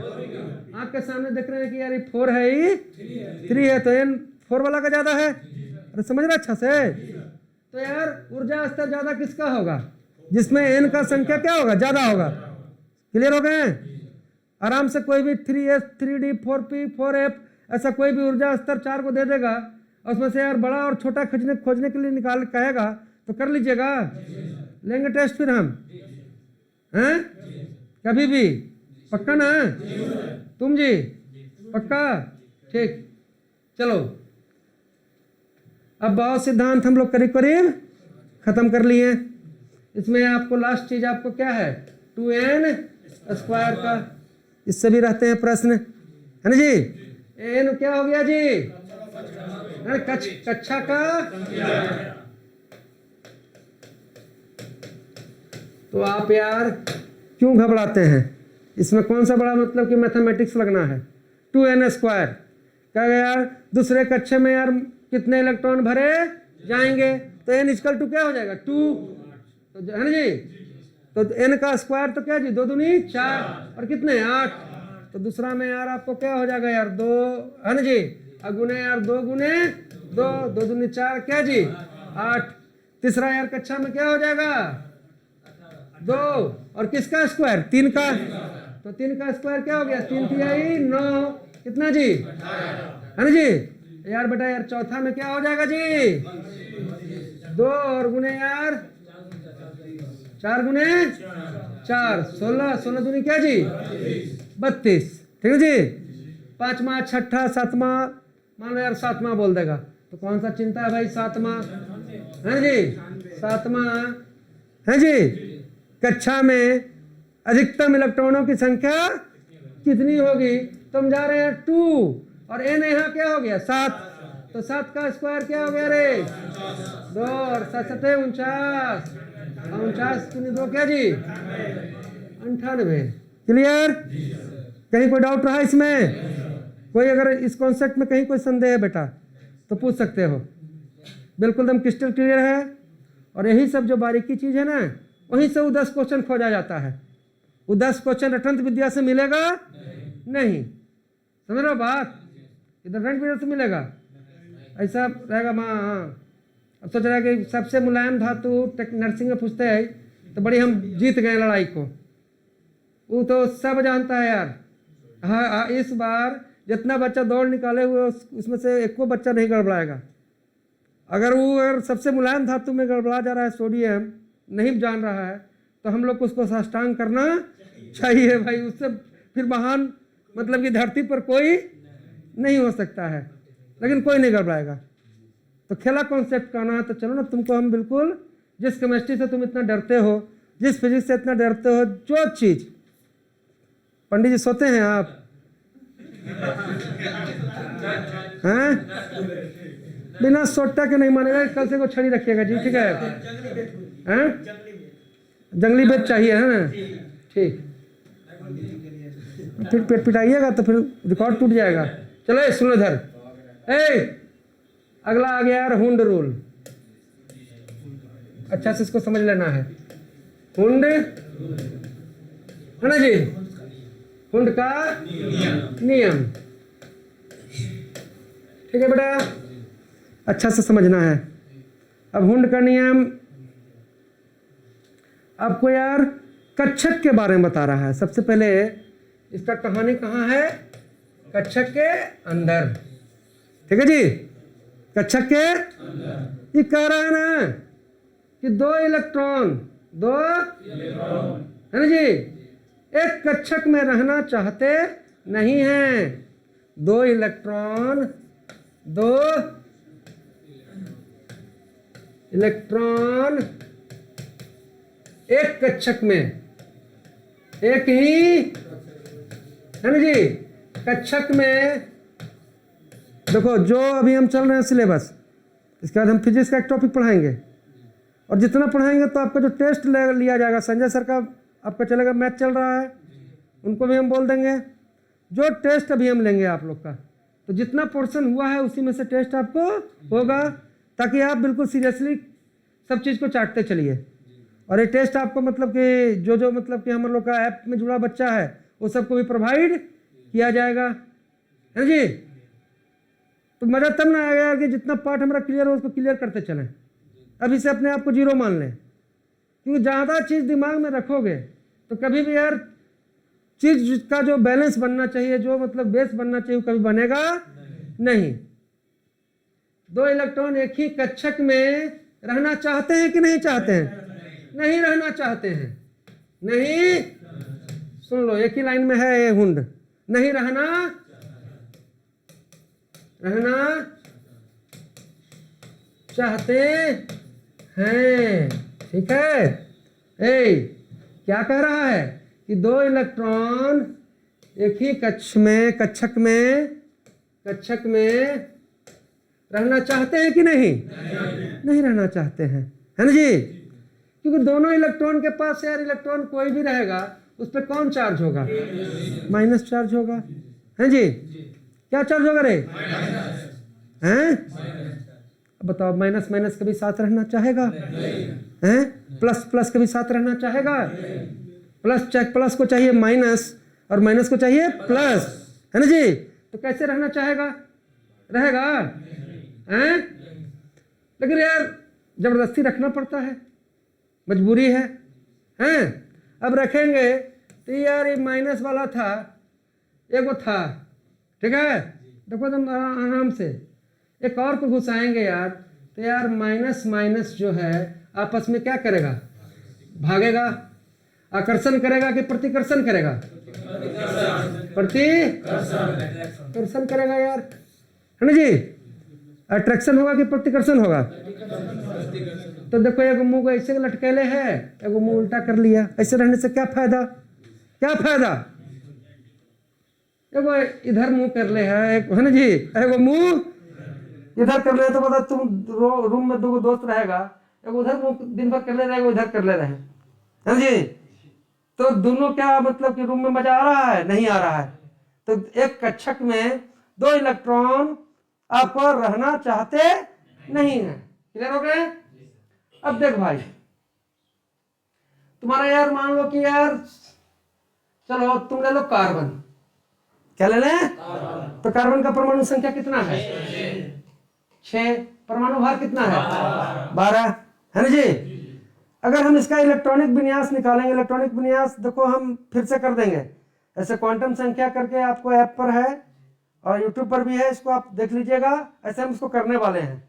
आपके सामने देख रहे हैं कि यार ये 4 है, ये 3 है, तो n 4 वाला का ज्यादा है। अरे समझ रहे अच्छा से? तो यार ऊर्जा स्तर ज्यादा किसका होगा? जिसमें n का संख्या क्या होगा ज्यादा होगा। क्लियर हो गए? आराम से कोई भी 3s 3d 4p 4f ऐसा कोई भी ऊर्जा स्तर 4 को दे देगा, उसमें से यार बड़ा और छोटा खोजने के लिए निकाल कहेगा तो कर लीजिएगा, लेंगे टेस्ट फिर हम हैं कभी भी, पक्का ना तुम जी? पक्का, ठीक। चलो अब बहुत सिद्धांत हम लोग करीब करीब खत्म कर लिए। इसमें आपको लास्ट चीज आपको क्या है 2n स्क्वायर का, इससे भी रहते हैं प्रश्न, है ना जी। n क्या हो गया जी कक्षा का, तो आप यार क्यों घबराते हैं? इसमें कौन सा बड़ा मतलब कि मैथमेटिक्स लगना है। 2n स्क्वायर क्या गया यार, दूसरे कक्षा में यार कितने इलेक्ट्रॉन भरे जाएंगे, तो n इक्वल टू क्या हो जाएगा 2, तो है ना जी। तो n का स्क्वायर तो क्या जी 2 दूनी 4 और कितने 8, तो दूसरा में यार आपको क्या हो जाएगा यार 2, है ना जी, गुने यार 2 गुने 2, 2 दूनी 4 क्या जी 8। तीसरा यार कक्षा में क्या हो जाएगा 2, और किसका स्क्वायर 3 का, तो 3 का स्क्वायर क्या हो गया 3 तिहाई 9, कितना जी, है ना जी। यार बेटा यार चौथा में क्या हो जाएगा जी 2 और गुने यार 4 गुने 4 16, 16 दूनी क्या जी 32, ठीक है जी। पांचवा छठा सातवां, मान लो यार सातवां बोल देगा तो कौन सा चिंता है भाई, सातवां है जी, सातवां है जी। कक्षा में अधिकतम इलेक्ट्रॉनों की संख्या कितनी होगी, तो हम जा रहे हैं 2, और n यहाँ क्या हो गया 7, तो 7 का स्क्वायर क्या हो गया रे 2 और 7 49, 49 2 क्या जी 98। क्लियर? कहीं कोई डाउट रहा इसमें? कोई अगर इस कॉन्सेप्ट में कहीं कोई संदेह है बेटा तो पूछ सकते हो, बिल्कुल एकदम क्रिस्टल क्लियर है। और यही सब जो बारीकी चीज है ना, वहीं से वो 10 क्वेश्चन खोजा जाता है। वो 10 क्वेश्चन रटंत विद्या से मिलेगा नहीं, समझ रहे हो बात, इधर रटंत विद्या से मिलेगा ऐसा रहेगा। हाँ, अब सोच रहा है कि सबसे मुलायम धातु नर्सिंग में पूछते हैं तो बड़ी हम जीत गए लड़ाई को, वो तो सब जानता है यार। हाँ, इस बार जितना बच्चा दौड़ निकाले हुए उसमें से एक को बच्चा नहीं गड़बड़ाएगा। अगर सबसे मुलायम धातु में गड़बड़ा जा रहा है, सोडियम नहीं जान रहा है, तो हम लोग को उसको साष्टांग करना चाहिए भाई। उससे फिर महान मतलब कि धरती पर कोई नहीं हो सकता है, लेकिन कोई नहीं गड़बड़ाएगा। तो खेला कॉन्सेप्ट का ना, तो चलो ना, तुमको हम बिल्कुल जिस केमिस्ट्री से तुम इतना डरते हो, जिस फिजिक्स से इतना डरते हो, जो चीज पंडित जी सोते हैं आप हैं बिना सोटा के नहीं मानेगा, कल से को छड़ी रखिएगा जी, ठीक है? हैं? जंगली बेद चाहिए है ना? ठीक, फिर पेट पिटाइएगा तो फिर रिकॉर्ड टूट जाएगा। चलो सुनो इधर, अगला आ गया यार हुंड रूल। अच्छा से इसको समझ लेना है। हुंड है ना जी, हुंड का नियम, ठीक है बेटा, अच्छा से समझना है। अब हुंड का नियम आपको यार कच्छप के बारे में बता रहा है। सबसे पहले इसका कहानी कहाँ है? कच्छप के अंदर, ठीक है जी, कच्छप के ये कह रहा है ना कि दो इलेक्ट्रॉन है ना जी, एक कक्षक में रहना चाहते नहीं हैं। दो इलेक्ट्रॉन एक कक्षक में, एक ही है ना जी कक्षक में। देखो जो अभी हम चल रहे हैं सिलेबस, इसके बाद हम फिजिक्स का एक टॉपिक पढ़ाएंगे, और जितना पढ़ाएंगे तो आपका जो टेस्ट लिया जाएगा, संजय सर का आपका चलेगा, मैथ चल रहा है, उनको भी हम बोल देंगे। जो टेस्ट अभी हम लेंगे आप लोग का, तो जितना पोर्शन हुआ है उसी में से टेस्ट आपको होगा, ताकि आप बिल्कुल सीरियसली सब चीज़ को चाटते चलिए। और ये टेस्ट आपको मतलब कि जो मतलब कि हम लोग का ऐप में जुड़ा बच्चा है वो सबको भी प्रोवाइड किया जाएगा, है जी। तो मज़ा तब ना आएगा कि जितना पार्ट हमारा क्लियर हो उसको क्लियर करते चलें। अभी से अपने आप को जीरो मान लें, क्योंकि ज़्यादा चीज़ दिमाग में रखोगे तो कभी भी यार चीज़ का जो बैलेंस बनना चाहिए, जो मतलब बेस बनना चाहिए, वो कभी बनेगा नहीं। दो इलेक्ट्रॉन एक ही कक्षक में रहना चाहते हैं कि नहीं चाहते हैं? नहीं रहना चाहते हैं। नहीं, सुन लो, एक ही लाइन में है ये हुंड, नहीं रहना चाहते हैं, ठीक है। क्या कह रहा है कि दो इलेक्ट्रॉन एक ही कक्षक में रहना चाहते हैं कि नहीं? नहीं रहना चाहते हैं, है ना जी। क्योंकि दोनों इलेक्ट्रॉन के पास यार इलेक्ट्रॉन कोई भी रहेगा उस पर कौन चार्ज होगा? माइनस चार्ज होगा, है जी। क्या चार्ज होगा रे? हैं? बताओ, माइनस माइनस कभी साथ रहना चाहेगा? हैं? प्लस प्लस कभी साथ रहना चाहेगा? प्लस को चाहिए माइनस और माइनस को चाहिए प्लस, है ना जी। तो कैसे रहना चाहेगा? रहेगा हैं? लेकिन यार जबरदस्ती रखना पड़ता है, मजबूरी है, हैं? अब रखेंगे तो यार ये माइनस वाला था, एक वो था, ठीक है। देखो तुम आराम से एक और को घुसाएंगे यार, तो यार माइनस माइनस जो है आपस में क्या करेगा? भागेगा। आकर्षण करेगा कि प्रतिकर्षण करेगा? प्रतिकर्षण करेगा यार, है ना जी। अट्रैक्शन होगा कि प्रतिकर्षण होगा? तो देखो एक मुंह को ऐसे लटकेले है, एक मुंह उल्टा कर लिया। ऐसे रहने से क्या फायदा? क्या फायदा? एगो इधर मुंह कर ले है, एक है ना जी, एगो मुंह इधर कर ले, तो मतलब तुम रूम में दो दोस्त रहेगा, एगो उधर मुंह दिन भर कर ले रहे, इधर कर ले रहे, है ना जी। तो दोनों क्या मतलब कि रूम में मजा आ रहा है? नहीं आ रहा है। तो एक कक्षक में दो इलेक्ट्रॉन आपको रहना चाहते नहीं है। क्लियर हो गए? अब देख भाई, तुम्हारा यार मान लो कि यार चलो तुम ले लो कार्बन, क्या ले लें? तो कार्बन का परमाणु संख्या कितना है? 6। परमाणु भार कितना है? 12, है ना जी। अगर हम इसका इलेक्ट्रॉनिक विन्यास निकालेंगे, इलेक्ट्रॉनिक विन्यास देखो हम फिर से कर देंगे, ऐसे क्वांटम संख्या करके आपको ऐप पर है और यूट्यूब पर भी है, इसको आप देख लीजिएगा। ऐसे हम इसको करने वाले हैं।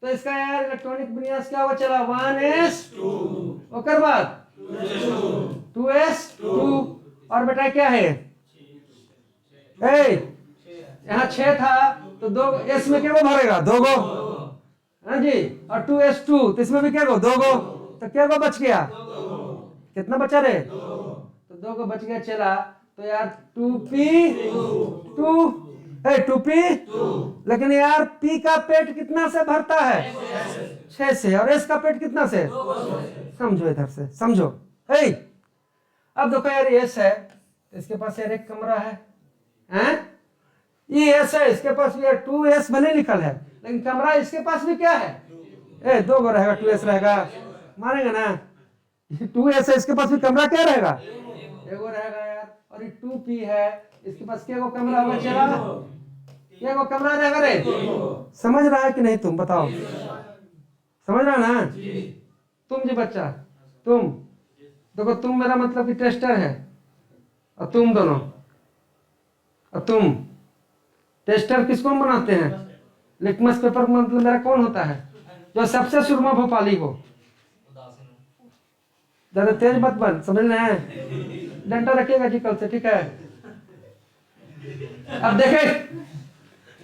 तो इसका यार इलेक्ट्रॉनिक विन्यास क्या हुआ? चला 1s2 और बाद 2s2 और बेटा क्या है? यहाँ 6 था तो 2 s में क्या भरेगा? 2 गो, हाँ जी। और 2s2 तो इसमें भी क्या गो? 2 गो। तो क्या गो बच गया? कितना बचा रे? तो 2 गो बच गया। चला तो यार 2p2 2p, लेकिन यार p का पेट कितना से भरता है? 6 से। और s का पेट कितना से? समझो इधर से, समझो। अब देखो यार, s है तो इसके पास यार एक कमरा है, हैं? ये s है, इसके पास भी यार 2s भले लिखल है, लेकिन कमरा इसके पास भी क्या है? 2 गो रहेगा, 2s रहेगा, मानेगा ना? 2s है, इसके पास भी कमरा क्या रहेगा? एगो रहेगा यार। और ये 2p है, इसके पास क्या गो कमरा होगा? चला क्या गो कमरा रहेगा रे? समझ रहा है कि नहीं तुम बताओ? समझ रहा ना? तुम जी बच्चा, तुम देखो, तुम मेरा मतलब कि टेस्टर है, और तुम दोनों, और तुम टेस्टर किसको बनाते हैं? लिटमस पेपर मतलब मेरा कौन होता है? जो सबसे सुरमा भोपाली हो। ज्यादा तेज मत बन, समझ रहे हैं? डंडा रखिएगा जी कल से, ठीक है? अब देखे,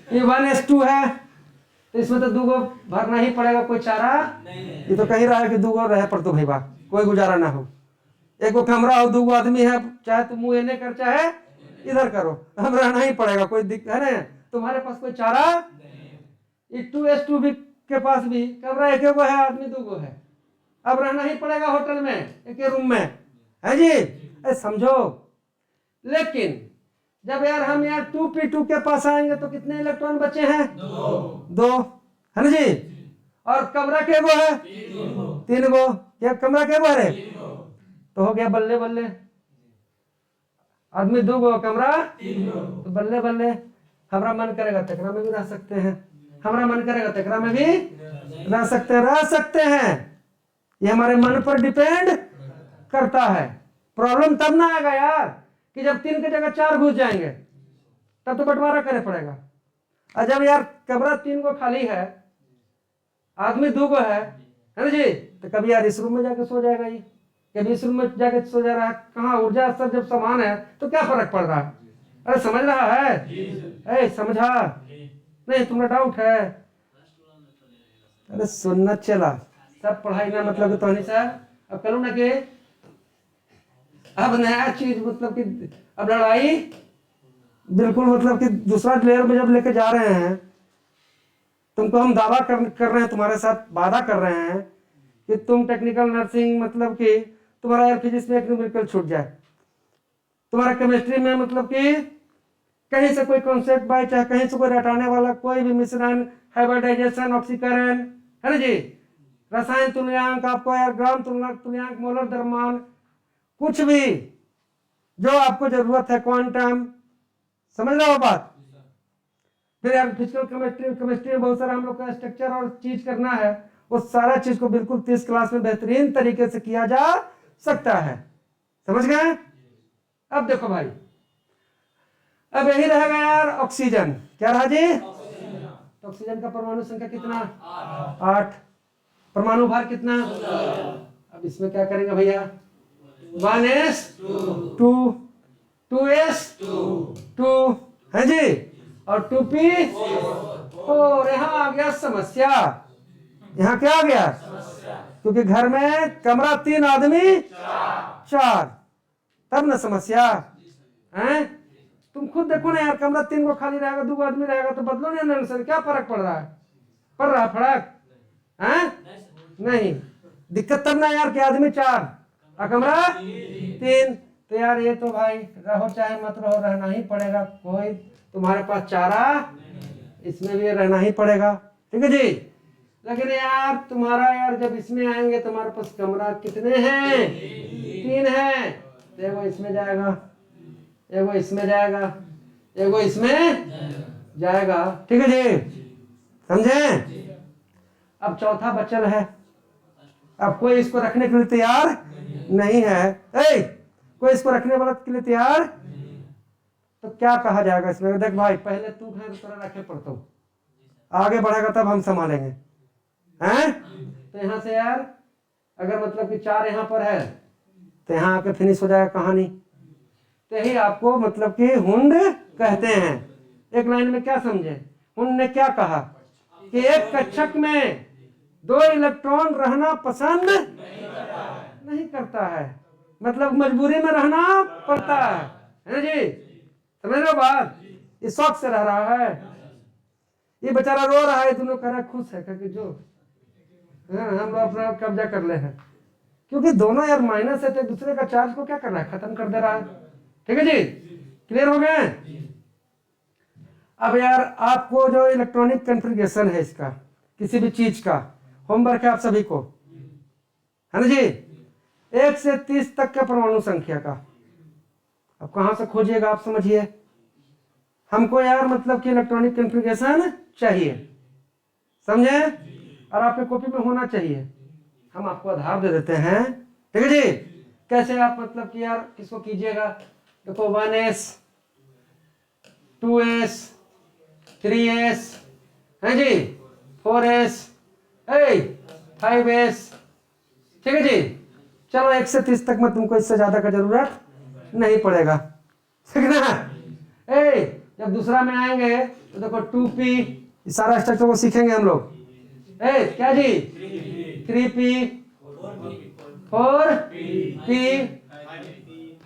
ये 1s2 है, तो इसमें तो 2 गो भरना ही पड़ेगा, कोई चारा ये तो कहीं रहा है कि 2 गो रहे पर तो भाई बात कोई गुजारा ना हो। एक गो कमरा हो, 2 गो आदमी है, चाहे तुम मुंह इन्हें कर चाहे इधर करो, हम रहना ही पड़ेगा, कोई दिक्कत है ना? तुम्हारे पास कोई चारा? ये 2s2 भी के पास भी कमरा एक गो है, आदमी 2 गो है, अब रहना ही पड़ेगा होटल में, एक ही रूम में, है जी? समझो। लेकिन जब यार हम यार 2p2 के पास आएंगे तो कितने इलेक्ट्रॉन बचे हैं? 2, है ना जी? और कमरा के गो है? 3 गो। क्या कमरा के गो है? तो हो गया बल्ले बल्ले, आदमी 2 गो, कमरा 3 गो, तो बल्ले बल्ले। हमारा मन करेगा तकरा में भी रह सकते हैं, हमारा मन करेगा तकरा में भी रह सकते हैं। ये हमारे मन पर डिपेंड करता है। प्रॉब्लम तब ना आएगा यार कि जब 3 की जगह 4 घुस जाएंगे, तब तो बंटवारा करना पड़ेगा। और जब यार कमरा 3 गो खाली है, आदमी 2 गो है ना जी? तो कभी यार इस रूम में जाके सो जाएगा, ये कभी इस रूम में जाके सो जा रहा है। कहाँ ऊर्जा स्तर जब समान है तो क्या फर्क पड़ रहा है? अरे समझ रहा है? समझा नहीं? तुम्हारा डाउट है? अरे सुनना चला, सब पढ़ाई ना मतलब तो नहीं सर। अब करो ना कि अब नया चीज मतलब कि अब लड़ाई बिल्कुल मतलब कि दूसरा लेयर में जब लेके जा रहे हैं, तुमको हम दावा कर रहे हैं, तुम्हारे साथ वादा कर रहे हैं कि तुम टेक्निकल नर्सिंग मतलब कि तुम्हारा यार फिजिक्स में एक न्यूमेरिकल छूट जाए, तुम्हारा केमिस्ट्री में मतलब कि कहीं से कोई कॉन्सेप्ट बाय चाहे कहीं से कोई रटाने वाला कोई भी मिश्रण, हाइब्रिडाइजेशन, ऑक्सीकरण, है ना जी? रसायन तुल्यांक, आपको यार ग्राम तुल्यांक, मोलर द्रव्यमान, कुछ भी जो आपको जरूरत है, क्वांटम, समझ रहे हो बात? फिर यार फिजिकल केमिस्ट्री में बहुत सारा हम लोग का स्ट्रक्चर और चीज करना है, वो सारा चीज को बिल्कुल 30 क्लास में बेहतरीन तरीके से किया जा सकता है। समझ गए? अब देखो भाई, अब यही रहेगा यार ऑक्सीजन। क्या रहा जी? तो ऑक्सीजन का परमाणु संख्या कितना? 8। परमाणु भार कितना? अब इसमें क्या करेंगे भैया? 1s2, 2s2 है जी, और 2p4। यहाँ आ गया समस्या। यहाँ क्या आ गया? क्योंकि घर में कमरा 3, आदमी 4, तब ना समस्या है। तुम खुद देखो ना यार, कमरा 3 को खाली रहेगा, 2 आदमी रहेगा, तो बदलो ना आंसर, क्या फर्क पड़ रहा है? पड़ रहा फर्क है? नहीं। दिक्कत तब ना यार कि आदमी 4 और कमरा 3, तो यार ये तो भाई रहो चाहे मत रहो, रहना ही पड़ेगा। कोई तुम्हारे पास चारा, इसमें भी रहना ही पड़ेगा, ठीक है जी? लेकिन यार तुम्हारा यार जब इसमें आएंगे, तुम्हारे पास कमरा कितने हैं? 3 है, तो एगो इसमें जाएगा, एगो इसमें जाएगा, एगो इसमें जाएगा, ठीक है जी? समझे? अब चौथा बचल है। अब कोई इसको रखने के लिए तैयार नहीं है। कोई इसको रखने वाला के लिए तैयार, तो क्या कहा जाएगा इसमें? देख भाई, पहले तू है तो तोरा रखे पड़ता, आगे बढ़ेगा तब हम संभालेंगे, हैं? तो यहाँ से यार अगर मतलब कि 4 यहाँ पर है, तो यहाँ आके फिनिश हो जाएगा कहानी। तो यही आपको मतलब कि हुंड कहते हैं। एक लाइन में क्या समझे? हुंड ने क्या कहा कि एक कक्षक में 2 इलेक्ट्रॉन रहना पसंद नहीं करता है, मतलब मजबूरी में रहना पड़ता है ना जी? समझ लो बात? ये शौक से रह रहा है, ये बेचारा रो रहा है, दोनों कह रहा है खुश है क्योंकि जो हम लोग अपना कब्जा कर ले हैं, क्योंकि दोनों यार माइनस है तो एक दूसरे का चार्ज को क्या कर रहा है, खत्म कर दे रहा है। ठीक है जी, क्लियर हो गए। अब यार आपको जो इलेक्ट्रॉनिक कॉन्फ़िगरेशन है इसका किसी भी चीज का होमवर्क है आप सभी को, है ना जी। 1 से 30 तक का परमाणु संख्या का अब कहां से खोजिएगा आप समझिए। हमको यार मतलब कि इलेक्ट्रॉनिक कॉन्फ़िगरेशन चाहिए, समझे, और आपके कॉपी में होना चाहिए। हम आपको आधार दे देते हैं, ठीक है जी। कैसे आप मतलब कि यार किसको कीजिएगा, देखो 1s 2s 3s है जी, 4s 5s, ठीक है जी। चलो 1 से 30 तक में तुमको इससे ज्यादा का जरूरत नहीं पड़ेगा, ठीक है ना। जब दूसरा में आएंगे तो देखो 2p, सारा स्ट्रक्चर को सीखेंगे हम लोग। क्या जी, 3p 4p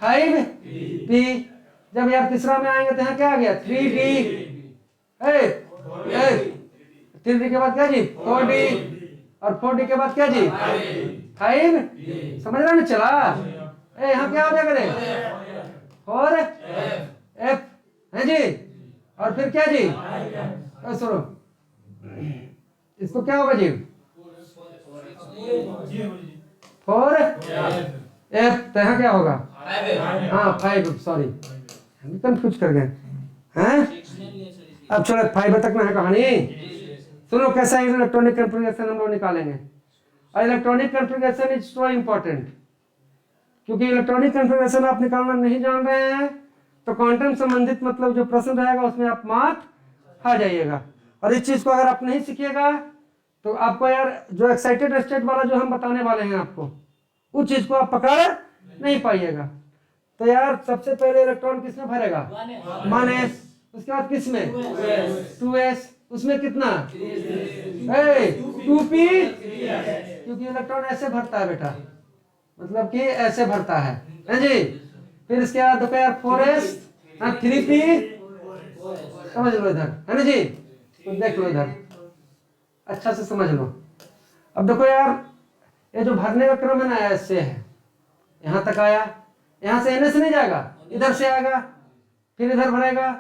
5p। जब यार तीसरा में आएंगे तो यहाँ क्या आ गया 3d, 3d के बाद क्या जी 4d, और 4d के बाद क्या जी 5, समझ रहे ना चला। यहाँ क्या हो जाएगा रे 4f है जी, और फिर क्या जी, सुनो इसको क्या होगा जी 4f, तो यहाँ क्या होगा, हाँ 5, सॉरी कंफ्यूज कर गए हैं। अब चलो 5 तक में है कहानी, सुनो कैसा इलेक्ट्रॉनिक कॉन्फ़िगरेशन हम लोग निकालेंगे। और electronic configuration is so important, क्योंकि इलेक्ट्रॉनिक कॉन्फ़िगरेशन आप निकालना नहीं जान रहे हैं तो क्वांटम संबंधित मतलब जो प्रश्न रहेगा उसमें आप मार्क खा जाइएगा। और इस चीज को अगर आप नहीं सीखिएगा तो आपको यार जो एक्साइटेड स्टेट वाला जो हम बताने वाले हैं आपको, उस चीज को आप पकड़ नहीं पाइएगा। तो यार सबसे पहले इलेक्ट्रॉन किसमें भरेगा 1s, उसके बाद किसमें 2s, उसमें कितना 2p, क्योंकि इलेक्ट्रॉन ऐसे भरता है बेटा, मतलब कि ऐसे भरता है जी। फिर इसके बाद देखो यार 4s 3p, समझ लो इधर है ना जी, तो देख लो इधर अच्छा से समझ लो। अब देखो यार ये जो भरने का क्रम है ना ऐसे है, यहाँ तक आया, यहाँ से एनएस नहीं जाएगा, इधर से आएगा, फिर इधर भरेगा,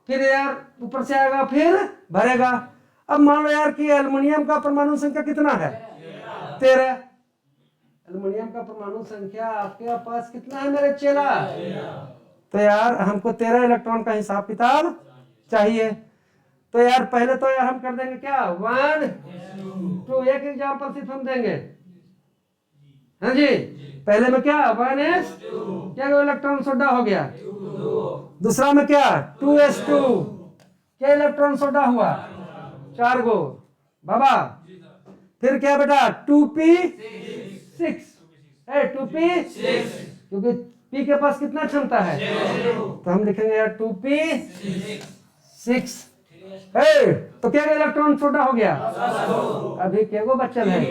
फिर यार ऊपर से आएगा, फिर भरेगा। अब मान लो यार कि एल्युमिनियम का परमाणु संख्या कितना है 13, एल्युमिनियम का परमाणु संख्या आपके पास कितना है मेरे चेला, तो यार हमको 13 इलेक्ट्रॉन का हिसाब किताब चाहिए। तो यार पहले तो यार हम कर देंगे क्या 1 2, एक एग्जांपल सिर्फ हम देंगे, हाँ जी। पहले में क्या 1s, क्या इलेक्ट्रॉन सोडा हो गया, दूसरा में क्या 2s2, क्या इलेक्ट्रॉन सोडा हुआ 4 गो बाबा। फिर क्या बेटा 2p6, 2p6, क्योंकि p के पास कितना क्षमता है, तो हम लिखेंगे यार 2p6, तो क्या इलेक्ट्रॉन छोटा हो गया, अभी क्या गो बचल है,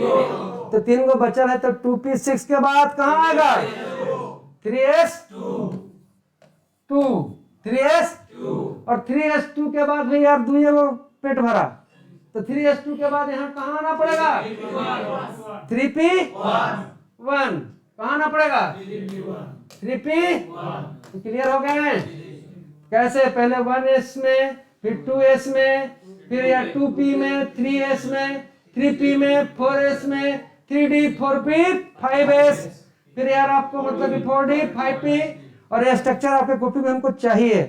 तो 3 गो बचल है, तो 2p6 के बाद कहाँ आएगा 3s2, 3s2, और 3s2 के बाद भी यार 2 गो पेट भरा, तो 3s2 के बाद यहाँ कहाँ आना पड़ेगा 3p1, कहाँ आना पड़ेगा 3p1, तो क्लियर हो गए हैं। कैसे, पहले 1s में, फिर 2s में, फिर यार 2p में, 3s में, 3p में, 4s में, 3d 4p 5s, फिर यार आपको मतलब 4d 5p, और यह स्ट्रक्चर आपके कॉपी में हमको चाहिए,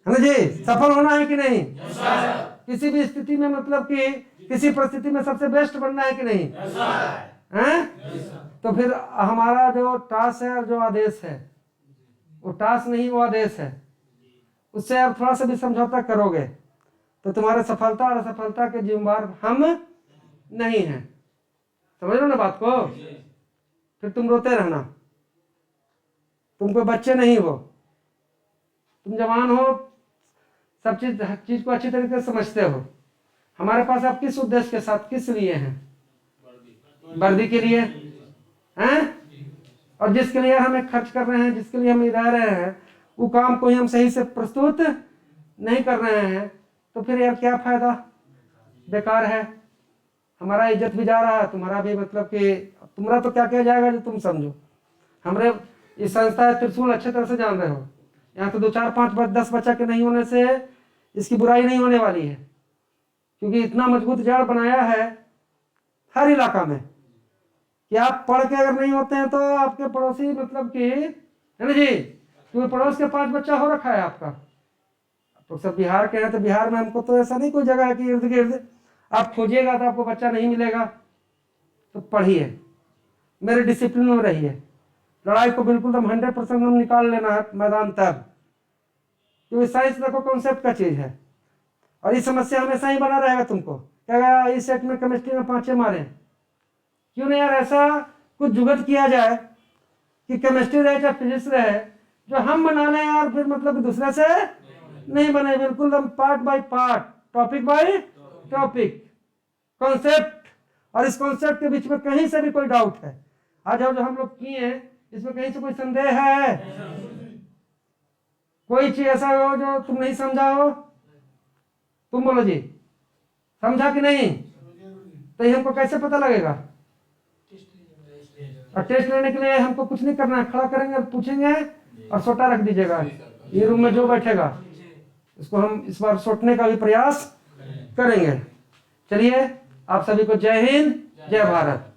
है ना जी। सफल होना है कि नहीं, किसी भी स्थिति में मतलब कि किसी परिस्थिति में सबसे बेस्ट बनना है कि नहीं, हैं? तो फिर हमारा जो टास्क है और जो आदेश है, वो टास्क नहीं वो आदेश है, उससे आप थोड़ा सा भी समझौता करोगे तो तुम्हारे सफलता और असफलता के जिम्मेदार हम नहीं हैं, समझ लो ना बात को। फिर तुम रोते रहना, तुम कोई बच्चे नहीं हो, तुम जवान हो, सब चीज को अच्छी तरीके से समझते हो। हमारे पास आप किस उद्देश्य के साथ किस लिए हैं, वर्दी के लिए हैं, और जिसके लिए हमें खर्च कर रहे हैं, जिसके लिए हम रह रहे हैं, वो काम को ही हम सही से प्रस्तुत नहीं कर रहे हैं तो फिर यार क्या फायदा, बेकार है। हमारा इज्जत भी जा रहा है, तुम्हारा भी, मतलब कि तुम्हारा तो क्या किया जाएगा जो तुम समझो। हमारे इस संस्था है त्रिशूल अच्छे तरह से जान रहे हो, यहाँ तो 2 4 5 10 बच्चा के नहीं होने से इसकी बुराई नहीं होने वाली है, क्योंकि इतना मजबूत जाड़ बनाया है हर इलाका में कि आप पढ़ के अगर नहीं होते हैं तो आपके पड़ोसी, मतलब कि, है ना जी, क्योंकि पड़ोस के 5 बच्चा हो रखा है आपका। तो सब बिहार के हैं तो बिहार में हमको तो ऐसा नहीं कोई जगह है कि इर्द गिर्द आप खोजिएगा तो आपको बच्चा नहीं मिलेगा। तो पढ़िए, मेरे डिसिप्लिन में रहिए, लड़ाई को बिल्कुल दम 100% हम निकाल लेना है मैदान तब, क्योंकि साइंस देखो कॉन्सेप्ट का चीज है। और ये समस्या हमेशा ही बना रहेगा तुमको, क्या इस सेट में केमिस्ट्री में 5 मारे, क्यों नहीं यार ऐसा कुछ जुगत किया जाए कि केमिस्ट्री रहे चाहे फिजिक्स रहे, जो हम बना लें यार, फिर मतलब दूसरे से नहीं बने, बिल्कुल हम part by part, topic by topic, concept. और इस कॉन्सेप्ट के बीच में कहीं से भी कोई डाउट है, आ जाओ, जो हम लोग किए इसमें कहीं से कोई संदेह है, कोई चीज ऐसा हो जो तुम नहीं समझा हो, तुम बोलो जी, समझा कि नहीं? तो ये हमको कैसे पता लगेगा? और टेस्ट लेने के लिए हमको कुछ नहीं करना है, खड़ा करेंगे और पूछेंगे और सोटा रख दीजिएगा। ये रूम में जो बैठेगा इसको हम इस बार सोटने का भी प्रयास करेंगे। चलिए, आप सभी को जय हिंद, जय भारत।